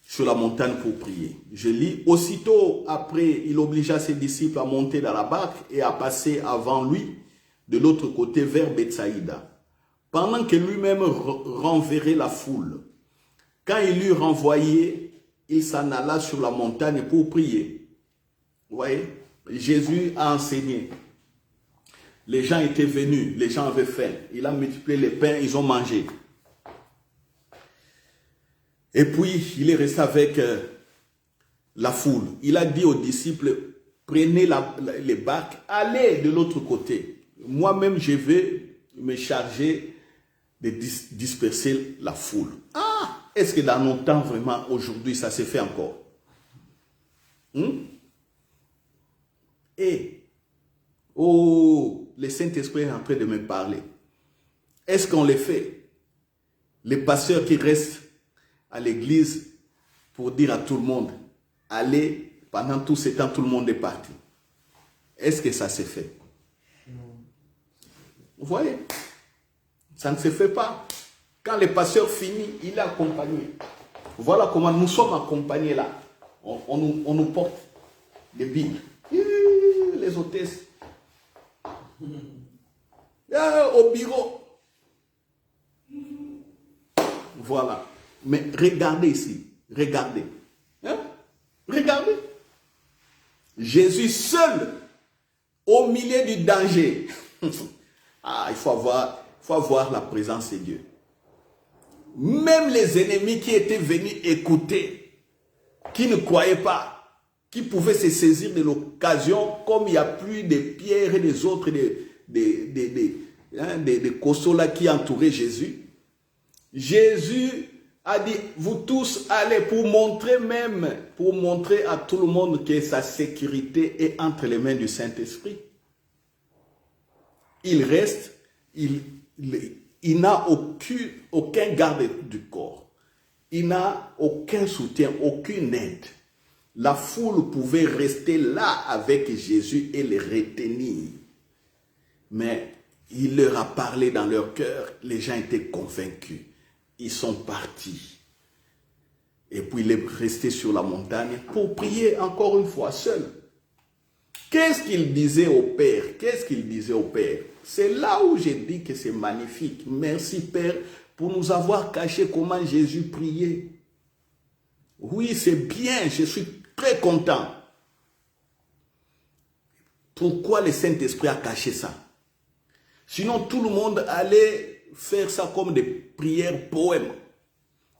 sur la montagne pour prier. Je lis, aussitôt après, il obligea ses disciples à monter dans la barque et à passer avant lui de l'autre côté vers Bethsaïda, pendant que lui-même renverrait la foule. Quand il l'eut renvoyé, il s'en alla sur la montagne pour prier. Vous voyez, Jésus a enseigné. Les gens étaient venus, les gens avaient faim. Il a multiplié les pains, ils ont mangé. Et puis, il est resté avec la foule. Il a dit aux disciples, prenez les barques, allez de l'autre côté. Moi-même, je vais me charger de disperser la foule. Est-ce que dans nos temps, vraiment, aujourd'hui, ça s'est fait encore? Et, le Saint-Esprit est en train de me parler. Est-ce qu'on le fait? Les pasteurs qui restent à l'église pour dire à tout le monde, allez, pendant tout ce temps, tout le monde est parti. Est-ce que ça s'est fait? Vous voyez? Ça ne se fait pas. Quand le pasteur finit, il est accompagné. Voilà comment nous sommes accompagnés là. On nous porte des Bibles. Les hôtesses. Au bureau. Voilà. Mais regardez ici. Regardez. Regardez. Jésus seul au milieu du danger. Il faut avoir la présence de Dieu. Même les ennemis qui étaient venus écouter, qui ne croyaient pas, qui pouvaient se saisir de l'occasion, comme il n'y a plus de pierres et des autres, des costauds là qui entouraient Jésus. Jésus a dit, vous tous allez pour montrer à tout le monde que sa sécurité est entre les mains du Saint-Esprit. Il reste, il n'a aucun garde du corps. Il n'a aucun soutien, aucune aide. La foule pouvait rester là avec Jésus et les retenir. Mais il leur a parlé dans leur cœur. Les gens étaient convaincus. Ils sont partis. Et puis il est resté sur la montagne pour prier encore une fois seul. Qu'est-ce qu'il disait au Père? Qu'est-ce qu'il disait au Père? C'est là où j'ai dit que c'est magnifique. Merci Père pour nous avoir caché comment Jésus priait. Oui, c'est bien, je suis très content. Pourquoi le Saint-Esprit a caché ça? Sinon, tout le monde allait faire ça comme des prières poèmes.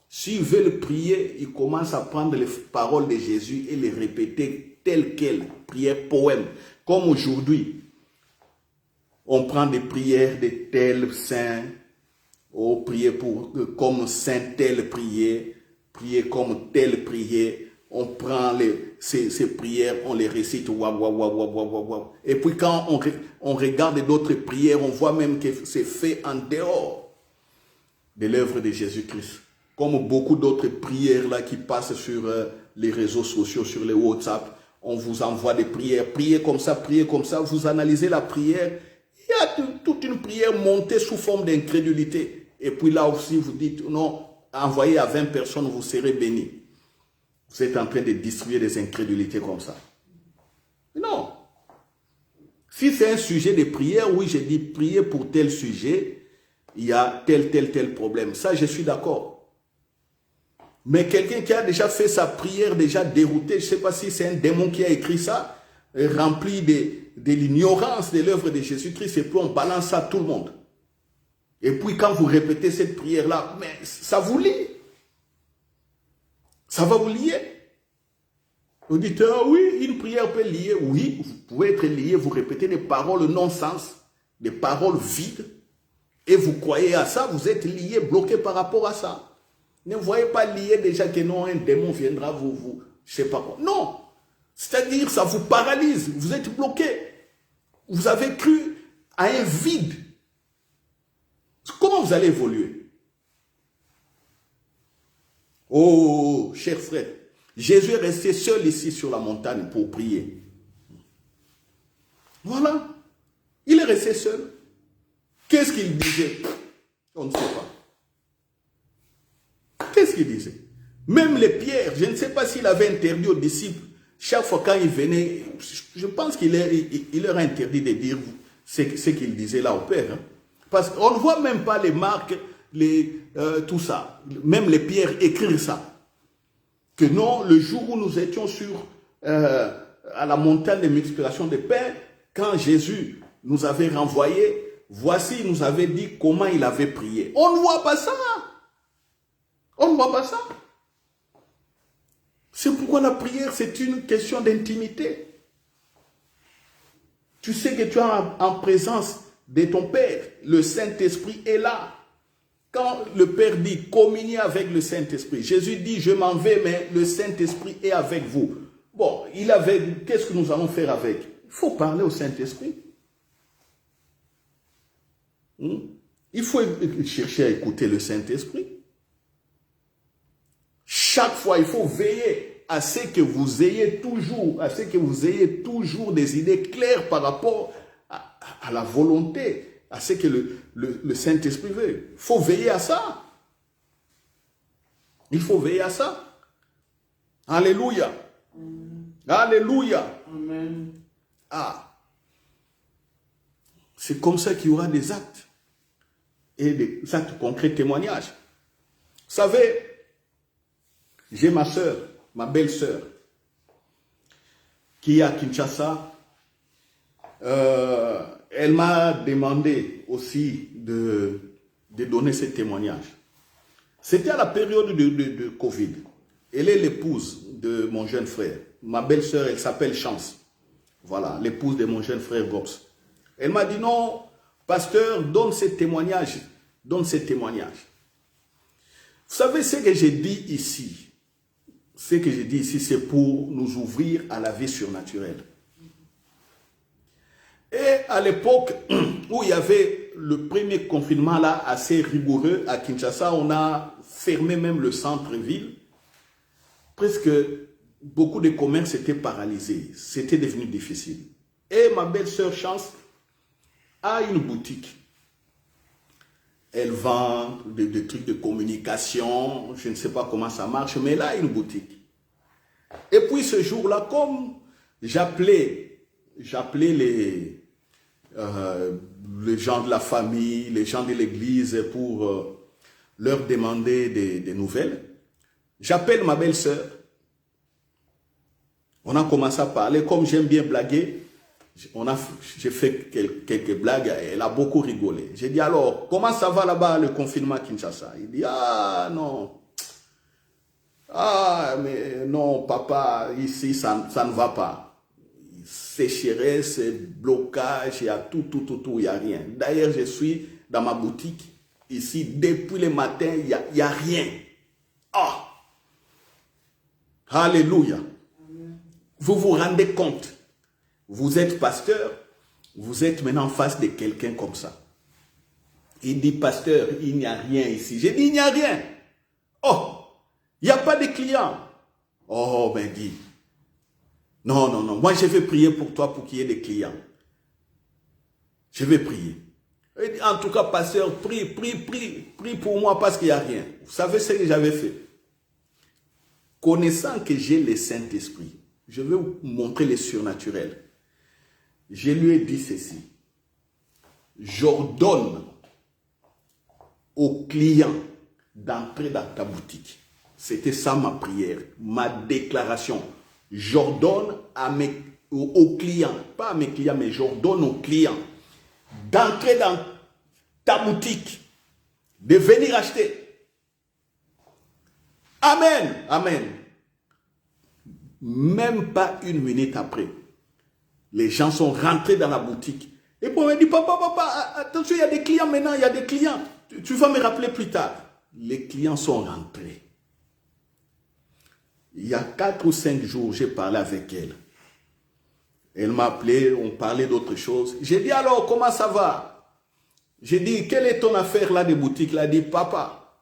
S'ils veulent prier, ils commencent à prendre les paroles de Jésus et les répéter telles quelles, prières poèmes. Comme aujourd'hui, on prend des prières de tels saints, oh, prier pour, comme saint tel prier comme tel prier. On prend ces prières, on les récite, waouh, waouh, waouh, waouh, waouh, waouh. Et puis quand on regarde d'autres prières, on voit même que c'est fait en dehors de l'œuvre de Jésus-Christ. Comme beaucoup d'autres prières là qui passent sur les réseaux sociaux, sur les WhatsApp, on vous envoie des prières, priez comme ça, vous analysez la prière, il y a toute une prière montée sous forme d'incrédulité. Et puis là aussi, vous dites, non, envoyez à 20 personnes, vous serez bénis. Vous êtes en train de distribuer des incrédulités comme ça. Non. Si c'est un sujet de prière, oui, j'ai dit prier pour tel sujet, il y a tel problème. Ça, je suis d'accord. Mais quelqu'un qui a déjà fait sa prière, déjà dérouté, je ne sais pas si c'est un démon qui a écrit ça, rempli de l'ignorance de l'œuvre de Jésus-Christ, et puis on balance ça à tout le monde. Et puis quand vous répétez cette prière-là, mais ça vous lie. Ça va vous lier. Vous dites, ah oui, une prière peut lier. Oui, vous pouvez être lié, vous répétez des paroles non-sens, des paroles vides, et vous croyez à ça, vous êtes lié, bloqué par rapport à ça. Ne voyez pas lié déjà que non, un démon viendra vous je sais pas quoi. Non. C'est-à-dire, ça vous paralyse, vous êtes bloqué. Vous avez cru à un vide. Comment vous allez évoluer? Oh, chers frères, Jésus est resté seul ici sur la montagne pour prier. Voilà. Il est resté seul. Qu'est-ce qu'il disait? On ne sait pas. Qu'est-ce qu'il disait? Même les pierres, je ne sais pas s'il avait interdit aux disciples, chaque fois quand ils venaient, je pense qu'il leur a interdit de dire ce qu'il disait là au Père. Hein. Parce qu'on ne voit même pas les marques, tout ça, même les pierres écrire ça. Que non, le jour où nous étions à la montagne de multiplication des pains, quand Jésus nous avait renvoyés, voici, il nous avait dit comment il avait prié. On ne voit pas ça. On ne voit pas ça. C'est pourquoi la prière, c'est une question d'intimité. Tu sais que tu es en présence de ton Père. Le Saint-Esprit est là. Quand le Père dit communier avec le Saint-Esprit, Jésus dit je m'en vais, mais le Saint-Esprit est avec vous. Bon, qu'est-ce que nous allons faire avec? Il faut parler au Saint-Esprit. Il faut chercher à écouter le Saint-Esprit. Chaque fois, il faut veiller à ce que vous ayez toujours des idées claires par rapport à la volonté, à ce que le Saint-Esprit veut. Il faut veiller à ça. Il faut veiller à ça. Alléluia. Alléluia. Amen. Ah. C'est comme ça qu'il y aura des actes. Et des actes concrets, témoignages. Vous savez, j'ai ma soeur, ma belle-sœur, qui est à Kinshasa. Elle m'a demandé aussi de donner ce témoignage. C'était à la période de Covid. Elle est l'épouse de mon jeune frère. Ma belle-sœur, elle s'appelle Chance. Voilà, l'épouse de mon jeune frère Gops. Elle m'a dit non, pasteur, donne ce témoignage. Donne ce témoignage. Vous savez ce que j'ai dit ici? Ce que j'ai dit ici, c'est pour nous ouvrir à la vie surnaturelle. Et à l'époque où il y avait le premier confinement là assez rigoureux à Kinshasa, on a fermé même le centre-ville. Presque beaucoup de commerces étaient paralysés. C'était devenu difficile. Et ma belle-sœur Chance a une boutique. Elle vend des trucs de communication. Je ne sais pas comment ça marche, mais elle a une boutique. Et puis ce jour-là, comme j'appelais les gens de la famille, les gens de l'église pour leur demander des nouvelles, j'appelle ma belle-sœur. On a commencé à parler. Comme j'aime bien blaguer, J'ai fait quelques blagues, elle a beaucoup rigolé. J'ai dit alors, comment ça va là-bas le confinement à Kinshasa? Il dit, ah non. Ah, mais non, papa, ici, ça ne va pas. Sécheresse, blocage, il y a tout, il n'y a rien. D'ailleurs, je suis dans ma boutique, ici, depuis le matin, il n'y a rien. Ah! Alléluia. Vous vous rendez compte? Vous êtes pasteur, vous êtes maintenant en face de quelqu'un comme ça. Il dit, pasteur, il n'y a rien ici. J'ai dit, il n'y a rien. Oh! Il n'y a pas de clients. Oh, ben dit. Non, non, non. Moi, je vais prier pour toi pour qu'il y ait des clients. Je vais prier. Il dit, en tout cas, pasteur, prie pour moi parce qu'il n'y a rien. Vous savez ce que j'avais fait? Connaissant que j'ai le Saint-Esprit, je vais vous montrer le surnaturel. Je lui ai dit ceci. J'ordonne aux clients d'entrer dans ta boutique. C'était ça ma prière, ma déclaration. J'ordonne aux clients, pas à mes clients, mais j'ordonne aux clients d'entrer dans ta boutique, de venir acheter. Amen, amen. Même pas une minute après, les gens sont rentrés dans la boutique. Et bon, il dit, papa, attention, il y a des clients maintenant, il y a des clients. Tu vas me rappeler plus tard. Les clients sont rentrés. Il y a 4 ou 5 jours, j'ai parlé avec elle. Elle m'a appelé, on parlait d'autre chose. J'ai dit, alors, comment ça va? J'ai dit, quelle est ton affaire là de boutique? Elle a dit, papa,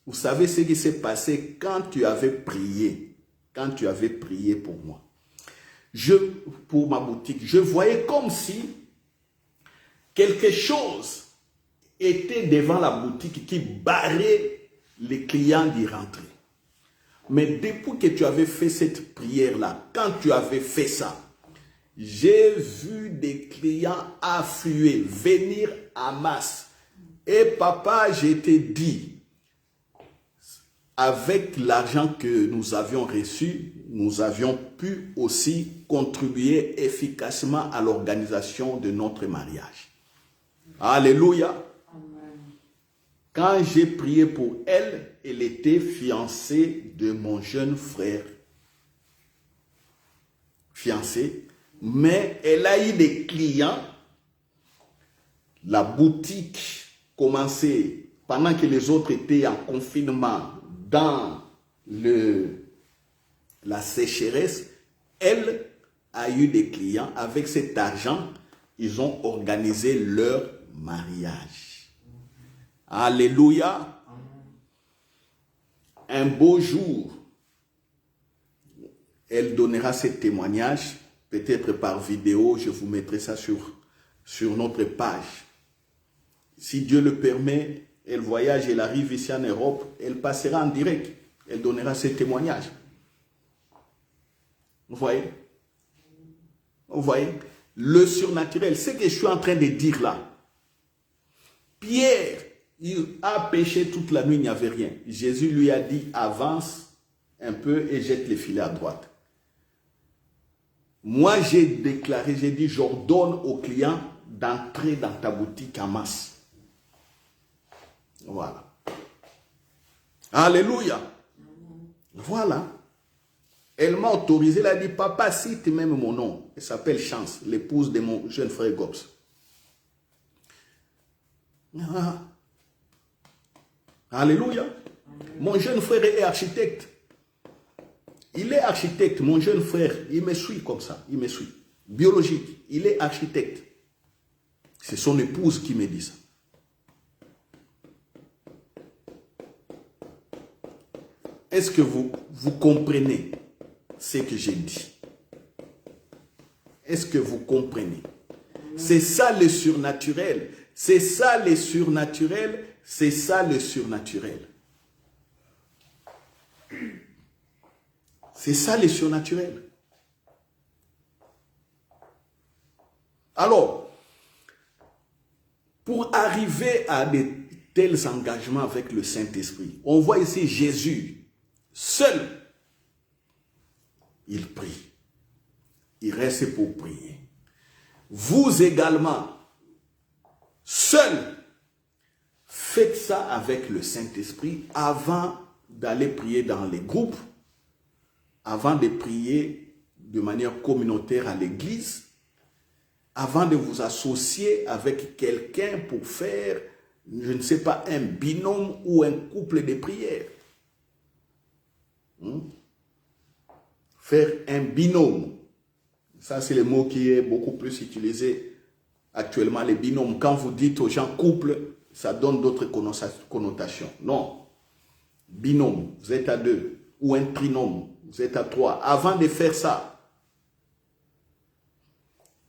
vous savez ce qui s'est passé quand tu avais prié pour moi. Pour ma boutique, je voyais comme si quelque chose était devant la boutique qui barrait les clients d'y rentrer. Mais depuis que tu avais fait cette prière-là, quand tu avais fait ça, j'ai vu des clients affluer, venir en masse. Et papa, je t'ai dit, avec l'argent que nous avions reçu, nous avions pu aussi contribuer efficacement à l'organisation de notre mariage. Alléluia. Quand j'ai prié pour elle, elle était fiancée de mon jeune frère. Fiancée. Mais elle a eu des clients. La boutique commençait, pendant que les autres étaient en confinement dans la sécheresse, elle a eu des clients. Avec cet argent, ils ont organisé leur mariage. Alléluia. Un beau jour, elle donnera ce témoignage, peut-être par vidéo, je vous mettrai ça sur notre page. Si Dieu le permet, elle voyage, elle arrive ici en Europe, elle passera en direct, elle donnera ce témoignage. Vous voyez? Vous voyez? Le surnaturel, ce que je suis en train de dire là. Pierre, il a péché toute la nuit, il n'y avait rien. Jésus lui a dit, avance un peu et jette les filets à droite. Moi, j'ai déclaré, j'ai dit, j'ordonne aux clients d'entrer dans ta boutique en masse. Voilà. Alléluia. Voilà. Elle m'a autorisé, elle a dit, papa, cite même mon nom. Elle s'appelle Chance, l'épouse de mon jeune frère Gobs. Ah. Alléluia. Mon jeune frère est architecte. Il est architecte, mon jeune frère. Il me suit comme ça. Il me suit. Biologique. Il est architecte. C'est son épouse qui me dit ça. Est-ce que vous comprenez ce que j'ai dit? Est-ce que vous comprenez? C'est ça le surnaturel. C'est ça le surnaturel. C'est ça le surnaturel. C'est ça le surnaturel. Alors, pour arriver à de tels engagements avec le Saint-Esprit, on voit ici Jésus, seul, il prie. Il reste pour prier. vous également, seuls, faites ça avec le Saint-Esprit avant d'aller prier dans les groupes, avant de prier de manière communautaire à l'église, avant de vous associer avec quelqu'un pour faire, je ne sais pas, un binôme ou un couple de prières. Faire un binôme. Ça, c'est le mot qui est beaucoup plus utilisé actuellement, les binômes. Quand vous dites aux gens couple, ça donne d'autres connotations. Non. Binôme, vous êtes à 2. Ou un trinôme, vous êtes à 3. Avant de faire ça,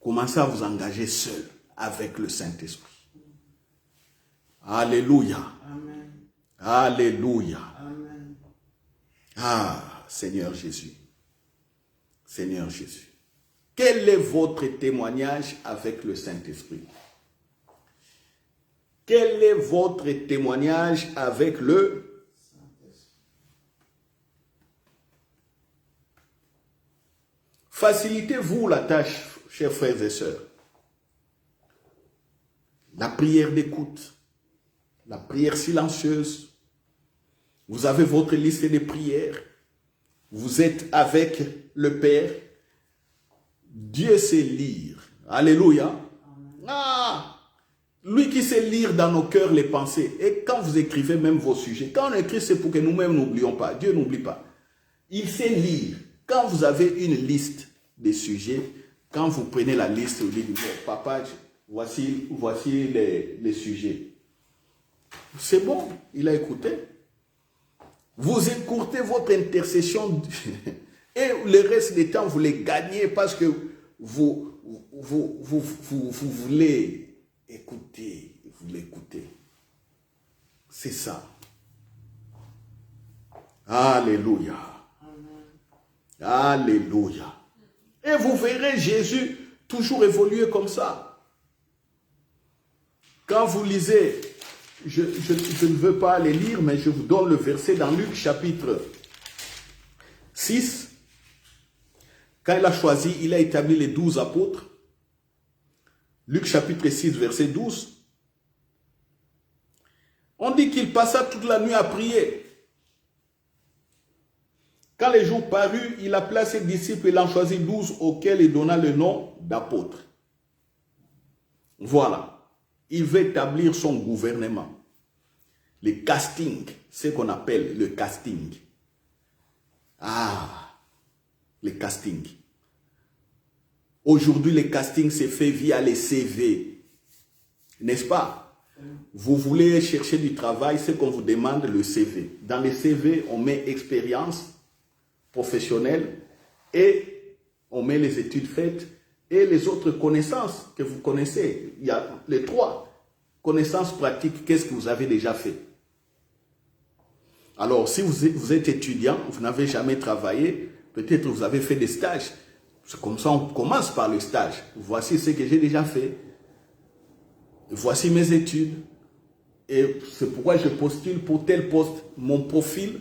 commencez à vous engager seul avec le Saint-Esprit. Alléluia. Amen. Alléluia. Amen. Ah, Seigneur Jésus. Seigneur Jésus. Quel est votre témoignage avec le Saint-Esprit? Quel est votre témoignage avec le Saint-Esprit? Facilitez-vous la tâche, chers frères et sœurs. La prière d'écoute, la prière silencieuse. Vous avez votre liste de prières. Vous êtes avec le Père. Dieu sait lire. Alléluia. Ah, lui qui sait lire dans nos cœurs les pensées. Et quand vous écrivez même vos sujets, quand on écrit, c'est pour que nous-mêmes n'oublions pas. Dieu n'oublie pas. Il sait lire. Quand vous avez une liste de sujets, quand vous prenez la liste, vous dites, bon, papa, voici les sujets. C'est bon, il a écouté. Vous écoutez votre intercession et le reste du temps, vous les gagnez parce que vous voulez écouter. Vous l'écoutez. C'est ça. Alléluia. Alléluia. Et vous verrez Jésus toujours évoluer comme ça. Quand vous lisez, je ne veux pas les lire, mais je vous donne le verset dans Luc chapitre 6. Quand il a choisi, il a établi les 12 apôtres. Luc chapitre 6, verset 12. On dit qu'il passa toute la nuit à prier. Quand les jours parurent, il appela ses disciples et il en choisit 12 auxquels il donna le nom d'apôtres. Voilà. Il veut établir son gouvernement. Le casting, ce qu'on appelle le casting. Ah, le casting. Aujourd'hui, le casting s'est fait via les CV. N'est-ce pas? Vous voulez chercher du travail, c'est qu'on vous demande le CV. Dans les CV, on met expérience professionnelle et on met les études faites et les autres connaissances que vous connaissez. Il y a les 3. Connaissances pratiques, qu'est-ce que vous avez déjà fait? Alors, si vous êtes étudiant, vous n'avez jamais travaillé, peut-être vous avez fait des stages. C'est comme ça, on commence par le stage. Voici ce que j'ai déjà fait. Voici mes études. Et c'est pourquoi je postule pour tel poste. Mon profil,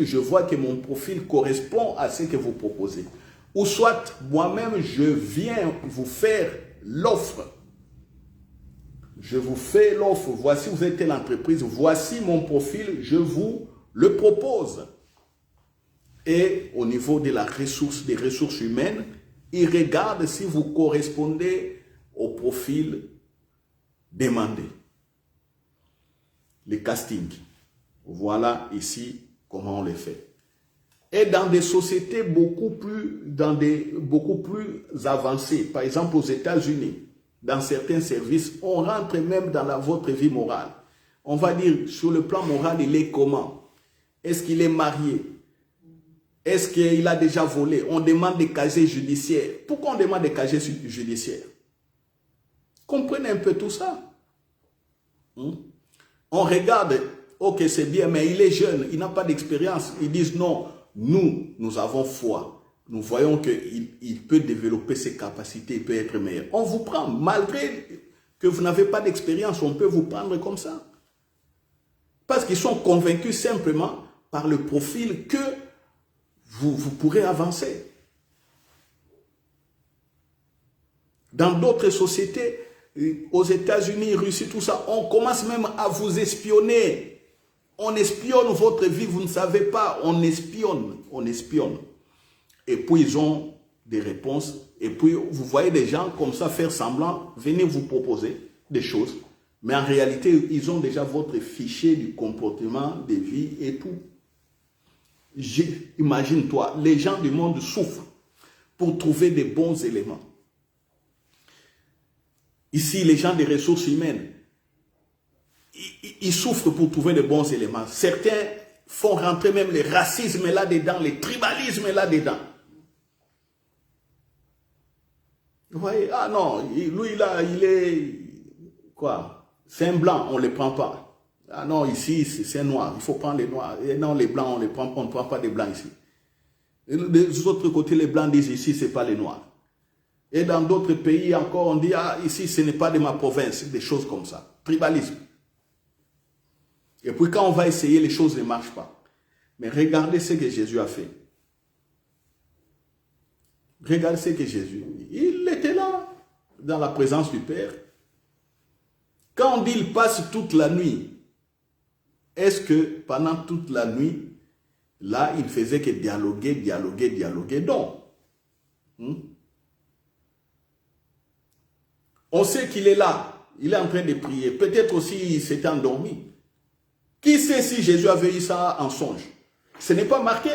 je vois que mon profil correspond à ce que vous proposez. Ou soit, moi-même, je viens vous faire l'offre. Je vous fais l'offre. Voici, vous êtes l'entreprise. Voici mon profil. Je vous le propose. Et au niveau de la ressource, des ressources humaines, il regarde si vous correspondez au profil demandé. Le casting. Voilà ici comment on le fait. Et dans des sociétés beaucoup plus avancées, par exemple aux États-Unis, dans certains services, on rentre même dans votre vie morale. On va dire, sur le plan moral, il est comment? Est-ce qu'il est marié? Est-ce qu'il a déjà volé? On demande des casiers judiciaires. Pourquoi on demande des casiers judiciaires? Comprenez un peu tout ça. On regarde, ok, c'est bien, mais il est jeune, il n'a pas d'expérience. Ils disent non, nous avons foi. Nous voyons qu'il peut développer ses capacités, il peut être meilleur. On vous prend, malgré que vous n'avez pas d'expérience, on peut vous prendre comme ça. Parce qu'ils sont convaincus simplement par le profil que vous pourrez avancer. Dans d'autres sociétés, aux États-Unis, Russie, tout ça, on commence même à vous espionner. On espionne votre vie, vous ne savez pas. On espionne, on espionne. Et puis ils ont des réponses. Et puis vous voyez des gens comme ça faire semblant, venir vous proposer des choses. Mais en réalité, ils ont déjà votre fichier du comportement, des vies et tout. Imagine-toi, les gens du monde souffrent pour trouver des bons éléments. Ici, les gens des ressources humaines, ils souffrent pour trouver des bons éléments. Certains font rentrer même le racisme là-dedans, le tribalisme là-dedans. Vous voyez, ah non, lui là, il est, quoi, c'est un blanc, on ne le prend pas. Ah non, ici, c'est un noir, il faut prendre les noirs. Et non, les blancs, on ne prend pas des blancs ici. Et des autres côtés, les blancs disent ici, ce n'est pas les noirs. Et dans d'autres pays encore, on dit, ah, ici, ce n'est pas de ma province, des choses comme ça. Tribalisme. Et puis quand on va essayer, les choses ne marchent pas. Mais regardez ce que Jésus a fait. Regardez ce que Jésus, il était là, dans la présence du Père. Quand on dit il passe toute la nuit, est-ce que pendant toute la nuit, là, il faisait que dialoguer, donc, on sait qu'il est là, il est en train de prier. Peut-être aussi il s'était endormi. Qui sait si Jésus avait eu ça en songe? Ce n'est pas marqué.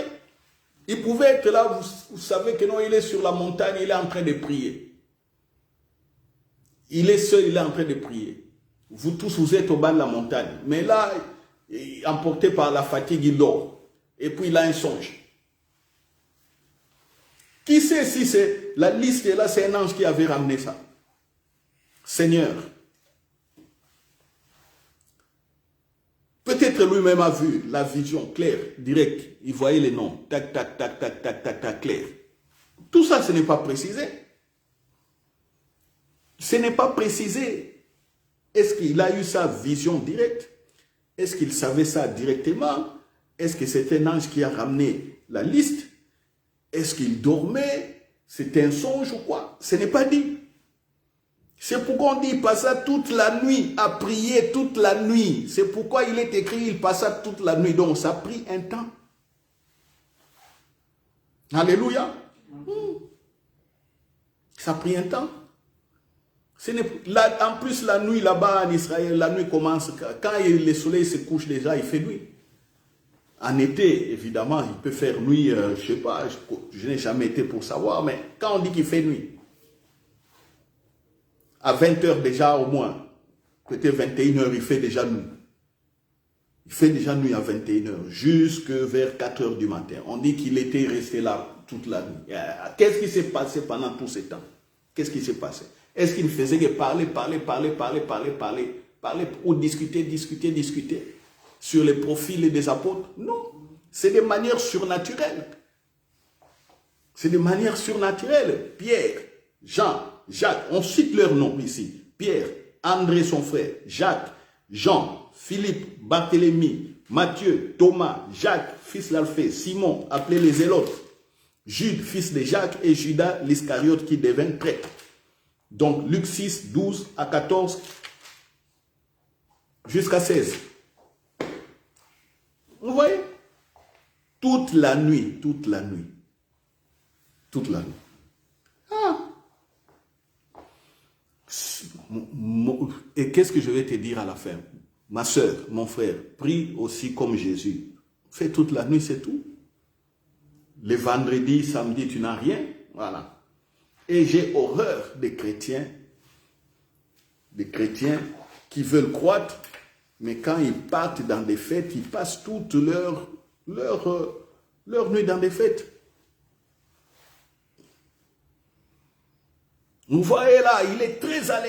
Il pouvait être là, vous savez que non, il est sur la montagne, il est en train de prier. Il est seul, il est en train de prier. Vous tous, vous êtes au bas de la montagne. Mais là, emporté par la fatigue, il dort. Et puis il a un songe. Qui sait si c'est la liste est là, c'est un ange qui avait ramené ça. Seigneur. Peut-être lui-même a vu la vision claire, directe. Il voyait les noms. Tac, tac, tac, tac, tac, tac, tac, clair. Tout ça, ce n'est pas précisé. Ce n'est pas précisé. Est-ce qu'il a eu sa vision directe? Est-ce qu'il savait ça directement? Est-ce que c'est un ange qui a ramené la liste? Est-ce qu'il dormait? C'était un songe ou quoi? Ce n'est pas dit. C'est pourquoi on dit il passa toute la nuit à prier toute la nuit. C'est pourquoi il est écrit il passa toute la nuit. Donc ça a pris un temps. Alléluia. Ça a pris un temps. En plus, la nuit là-bas en Israël, la nuit commence. Quand le soleil se couche déjà, il fait nuit. En été, évidemment, il peut faire nuit, je ne sais pas, je n'ai jamais été pour savoir, mais quand on dit qu'il fait nuit, à 20 h déjà au moins, peut-être 21 h, il fait déjà nuit. Il fait déjà nuit à 21 h, jusque vers 4 h du matin. On dit qu'il était resté là toute la nuit. Qu'est-ce qui s'est passé pendant tout ce temps? Qu'est-ce qui s'est passé? Est-ce qu'il ne faisait que parler, ou discuter sur les profils des apôtres? Non, c'est de manière surnaturelle. C'est de manière surnaturelle. Pierre, Jean, Jacques, on cite leurs noms ici. Pierre, André son frère, Jacques, Jean, Philippe, Barthélemy, Matthieu, Thomas, Jacques, fils d'Alphée, Simon, appelé les Zélotes, Jude, fils de Jacques, et Judas l'Iscariote qui devint prêtre. Donc Luc 6, 12 à 14, jusqu'à 16. Vous voyez? Toute la nuit. Ah. Et qu'est-ce que je vais te dire à la fin? Ma soeur, mon frère, prie aussi comme Jésus. Fais toute la nuit, c'est tout. Les vendredis, samedi, tu n'as rien. Voilà. Et j'ai horreur des chrétiens qui veulent croître, mais quand ils partent dans des fêtes, ils passent toute leur nuit dans des fêtes. Vous voyez là, il est très à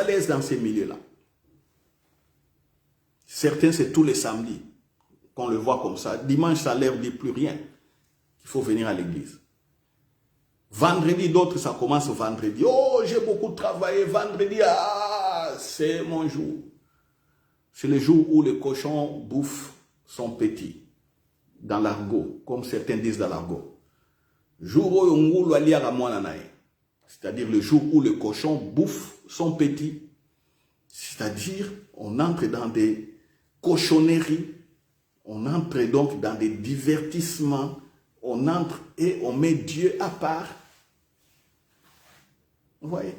l'aise dans ces milieux-là. Certains, c'est tous les samedis qu'on le voit comme ça. Dimanche, ça ne leur dit plus rien. Il faut venir à l'église. Vendredi, d'autres, ça commence vendredi. Oh, j'ai beaucoup travaillé. Vendredi, ah, c'est mon jour. C'est le jour où le cochon bouffe son petit. Dans l'argot, comme certains disent dans l'argot. Jour où on va lire à moi nanaï. c'est-à-dire le jour où le cochon bouffe son petit, c'est-à-dire on entre dans des cochonneries, on entre donc dans des divertissements, on entre et on met Dieu à part. Vous voyez?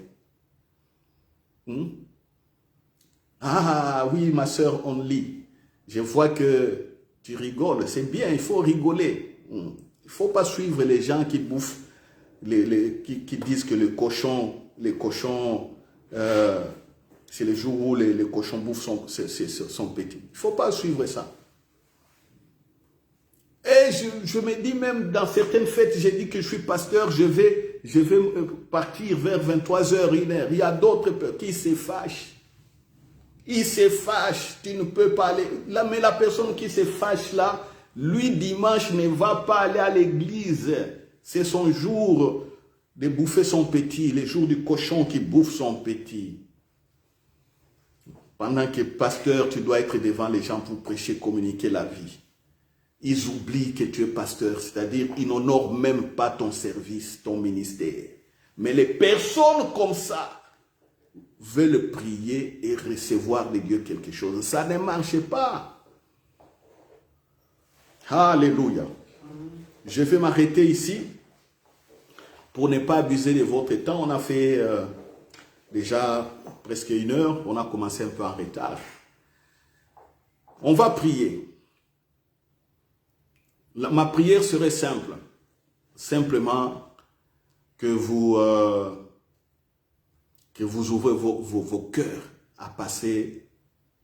Ah oui, ma sœur Only, je vois que tu rigoles, c'est bien, il faut rigoler. Il ne faut pas suivre les gens qui bouffent, qui disent que les cochons, c'est le jour où les cochons bouffent son petit. Il ne faut pas suivre ça. Et je me dis même dans certaines fêtes, j'ai dit que je suis pasteur, je vais partir vers 23h, 1h. Il y a d'autres qui se fâchent. Ils se fâchent, tu ne peux pas aller. Là, mais la personne qui se fâche là, lui dimanche ne va pas aller à l'église. C'est son jour de bouffer son petit, le jour du cochon qui bouffe son petit. Pendant que pasteur, tu dois être devant les gens pour prêcher, communiquer la vie. Ils oublient que tu es pasteur, c'est-à-dire ils n'honorent même pas ton service, ton ministère. Mais les personnes comme ça veulent prier et recevoir de Dieu quelque chose. Ça ne marche pas. Alléluia. Je vais m'arrêter ici pour ne pas abuser de votre temps. On a fait déjà presque 1 heure. On a commencé un peu en retard. On va prier. Ma prière serait simple. Simplement que vous ouvrez vos cœurs à passer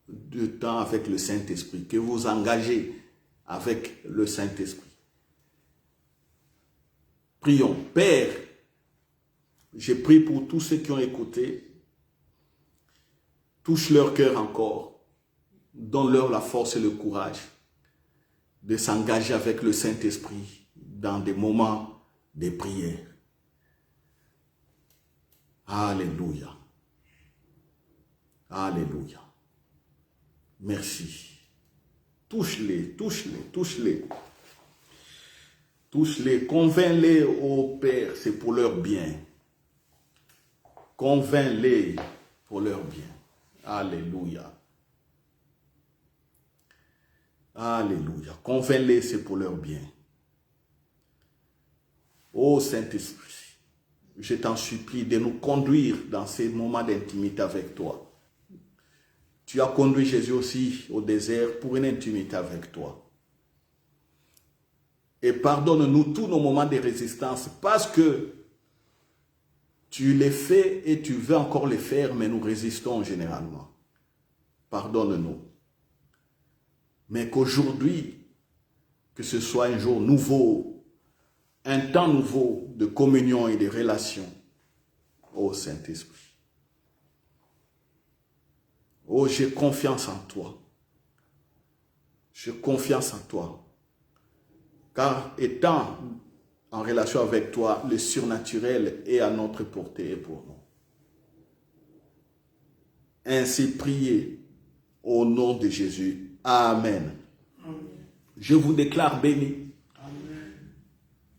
du temps avec le Saint-Esprit. Que vous engagez avec le Saint-Esprit. Prions. Père, je prie pour tous ceux qui ont écouté. Touche leur cœur encore. Donne-leur la force et le courage de s'engager avec le Saint-Esprit dans des moments de prière. Alléluia. Alléluia. Merci. Touche-les, touche-les, touche-les. Touche-les, convainc-les, ô Père, c'est pour leur bien. Convainc-les pour leur bien. Alléluia. Alléluia. Convainc-les, c'est pour leur bien. Ô Saint-Esprit, je t'en supplie de nous conduire dans ces moments d'intimité avec toi. Tu as conduit Jésus aussi au désert pour une intimité avec toi. Et pardonne-nous tous nos moments de résistance parce que tu les fais et tu veux encore les faire, mais nous résistons généralement. Pardonne-nous. Mais qu'aujourd'hui, que ce soit un jour nouveau, un temps nouveau de communion et de relation au Saint-Esprit. Oh, j'ai confiance en toi. J'ai confiance en toi. Car étant en relation avec toi, le surnaturel est à notre portée et pour nous. Ainsi priez au nom de Jésus. Amen. Je vous déclare béni.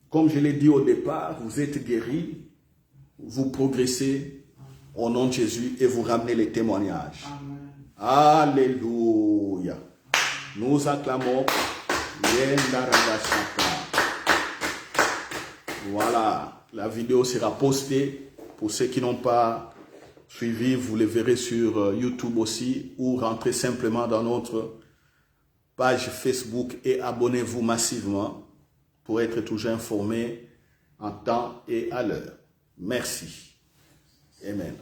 Comme je l'ai dit au départ, vous êtes guéris, vous progressez au nom de Jésus et vous ramenez les témoignages. Amen. Alléluia. Nous acclamons. Voilà, la vidéo sera postée. Pour ceux qui n'ont pas suivi, vous le verrez sur YouTube aussi, ou rentrez simplement dans notre page Facebook et abonnez-vous massivement pour être toujours informé en temps et à l'heure. Merci. Amen.